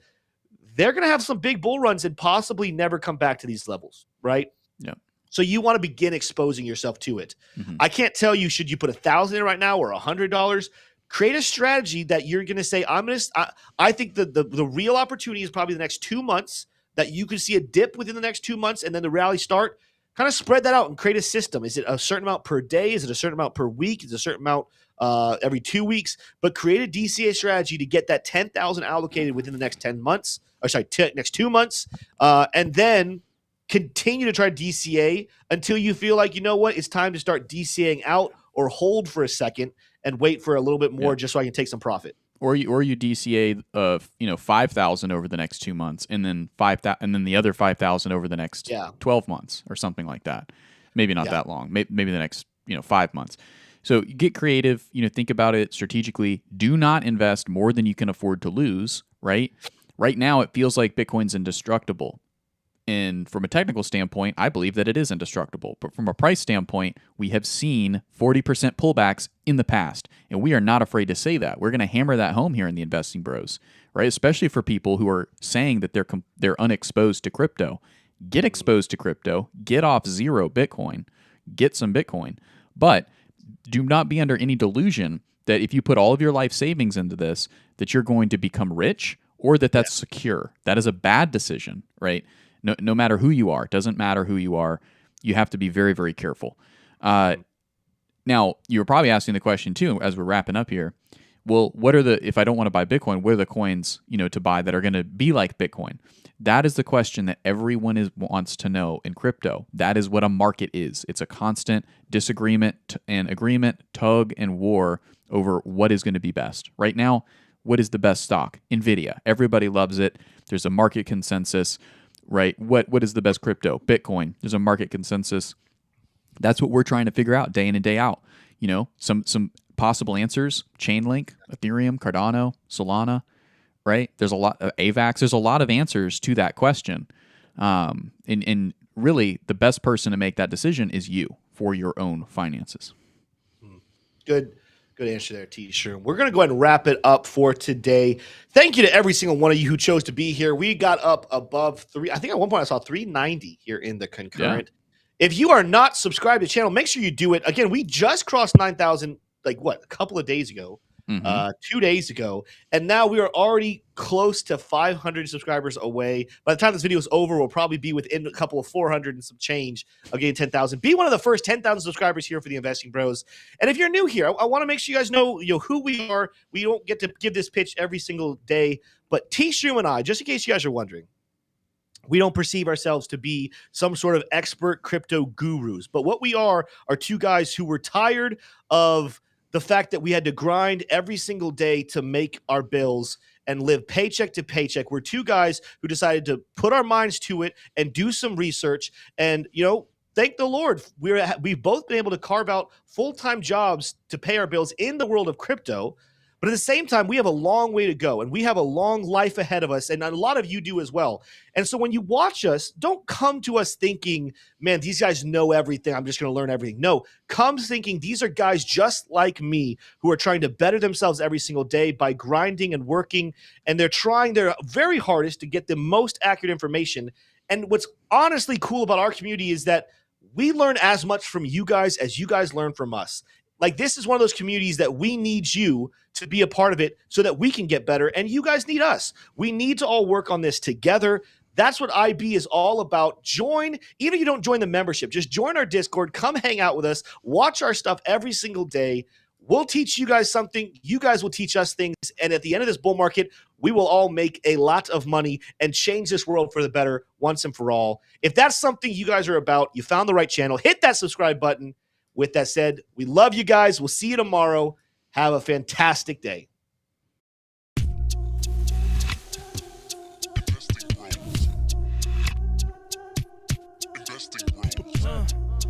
Speaker 1: They're going to have some big bull runs and possibly never come back to these levels, right?
Speaker 2: Yeah.
Speaker 1: So you want to begin exposing yourself to it. I can't tell you, should you put $1,000 in right now or $100? Create a strategy that you're going to say, I think the real opportunity is probably the next 2 months, that you could see a dip within the next 2 months and then the rally start. Kind of spread that out and create a system. Is it a certain amount per day? Is it a certain amount per week? Is it a certain amount every 2 weeks? But create a DCA strategy to get that 10,000 allocated within the next 10 months. Next 2 months. And then continue to try DCA until you feel like, you know what, it's time to start DCAing out or hold for a second and wait for a little bit more just so I can take some profit.
Speaker 2: Or you DCA 5,000 over the next 2 months, and then 5,000, and then the other 5,000 over the next 12 months or something like that. Maybe not that long. Maybe the next 5 months. So get creative. Think about it strategically. Do not invest more than you can afford to lose. Right now, it feels like Bitcoin's indestructible. And from a technical standpoint, I believe that it is indestructible. But from a price standpoint, we have seen 40% pullbacks in the past. And we are not afraid to say that. We're going to hammer that home here in the Investing Bros, right? Especially for people who are saying that they're unexposed to crypto. Get exposed to crypto. Get off zero Bitcoin. Get some Bitcoin. But do not be under any delusion that if you put all of your life savings into this, that you're going to become rich or that's secure. That is a bad decision, right? No matter who you are, it doesn't matter who you are. You have to be very, very careful. Now, you're probably asking the question too, as we're wrapping up here. Well, if I don't want to buy Bitcoin, what are the coins, to buy that are going to be like Bitcoin? That is the question that everyone wants to know in crypto. That is what a market is. It's a constant disagreement and agreement, tug and war over what is going to be best. Right now, what is the best stock? NVIDIA. Everybody loves it. There's a market consensus. Right? What is the best crypto? Bitcoin. There's a market consensus. That's what we're trying to figure out day in and day out. Some possible answers: Chainlink, Ethereum, Cardano, Solana. Right? There's a lot of AVAX. There's a lot of answers to that question. And really, the best person to make that decision is you for your own finances.
Speaker 1: Good answer there, T. Sherm. We're going to go ahead and wrap it up for today. Thank you to every single one of you who chose to be here. We got up above I think at one point I saw 390 here in the concurrent. Yeah. If you are not subscribed to the channel, make sure you do it. Again, we just crossed 9,000, a couple of days ago, 2 days ago. And now we are already close to 500 subscribers away. By the time this video is over, we'll probably be within a couple of 400 and some change of getting 10,000. Be one of the first 10,000 subscribers here for the Investing Bros. And if you're new here, I want to make sure you guys know, who we are. We don't get to give this pitch every single day. But T-Shroom and I, just in case you guys are wondering, we don't perceive ourselves to be some sort of expert crypto gurus. But what we are two guys who were tired of the fact that we had to grind every single day to make our bills and live paycheck to paycheck. We're two guys who decided to put our minds to it and do some research. And, thank the Lord, we've both been able to carve out full-time jobs to pay our bills in the world of crypto. But at the same time, we have a long way to go, and we have a long life ahead of us, and a lot of you do as well. And so when you watch us, don't come to us thinking, man, these guys know everything. I'm just going to learn everything. No, come thinking these are guys just like me who are trying to better themselves every single day by grinding and working, and they're trying their very hardest to get the most accurate information. And what's honestly cool about our community is that we learn as much from you guys as you guys learn from us. Like, this is one of those communities that we need you to be a part of it so that we can get better, and you guys need us. We need to all work on this together. That's what IB is all about. Join, even if you don't join the membership, just join our Discord, come hang out with us, watch our stuff every single day. We'll teach you guys something. You guys will teach us things. And at the end of this bull market, we will all make a lot of money and change this world for the better once and for all. If that's something you guys are about, you found the right channel. Hit that subscribe button. With that said, we love you guys. We'll see you tomorrow. Have a fantastic day.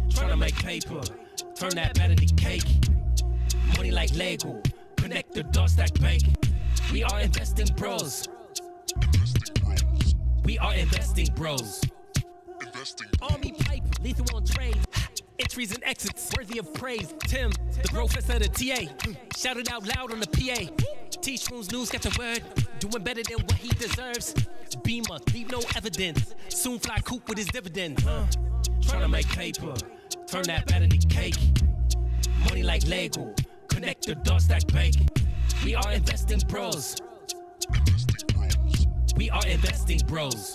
Speaker 4: Trying to make paper, turn that better to cake. Money like Lego, connect the dots that bank. We are investing bros. We are investing bros. Army pipe, lethal on trade. Entries and exits, worthy of praise. Tim, the professor of the TA. Shout it out loud on the PA. T-Shrooms news, catch a word. Doing better than what he deserves. Beamer, leave no evidence. Soon fly coop with his dividends. Trying to make paper, turn that better to cake. Money like Lego, connect the dots that bank. We are investing bros. We are investing bros.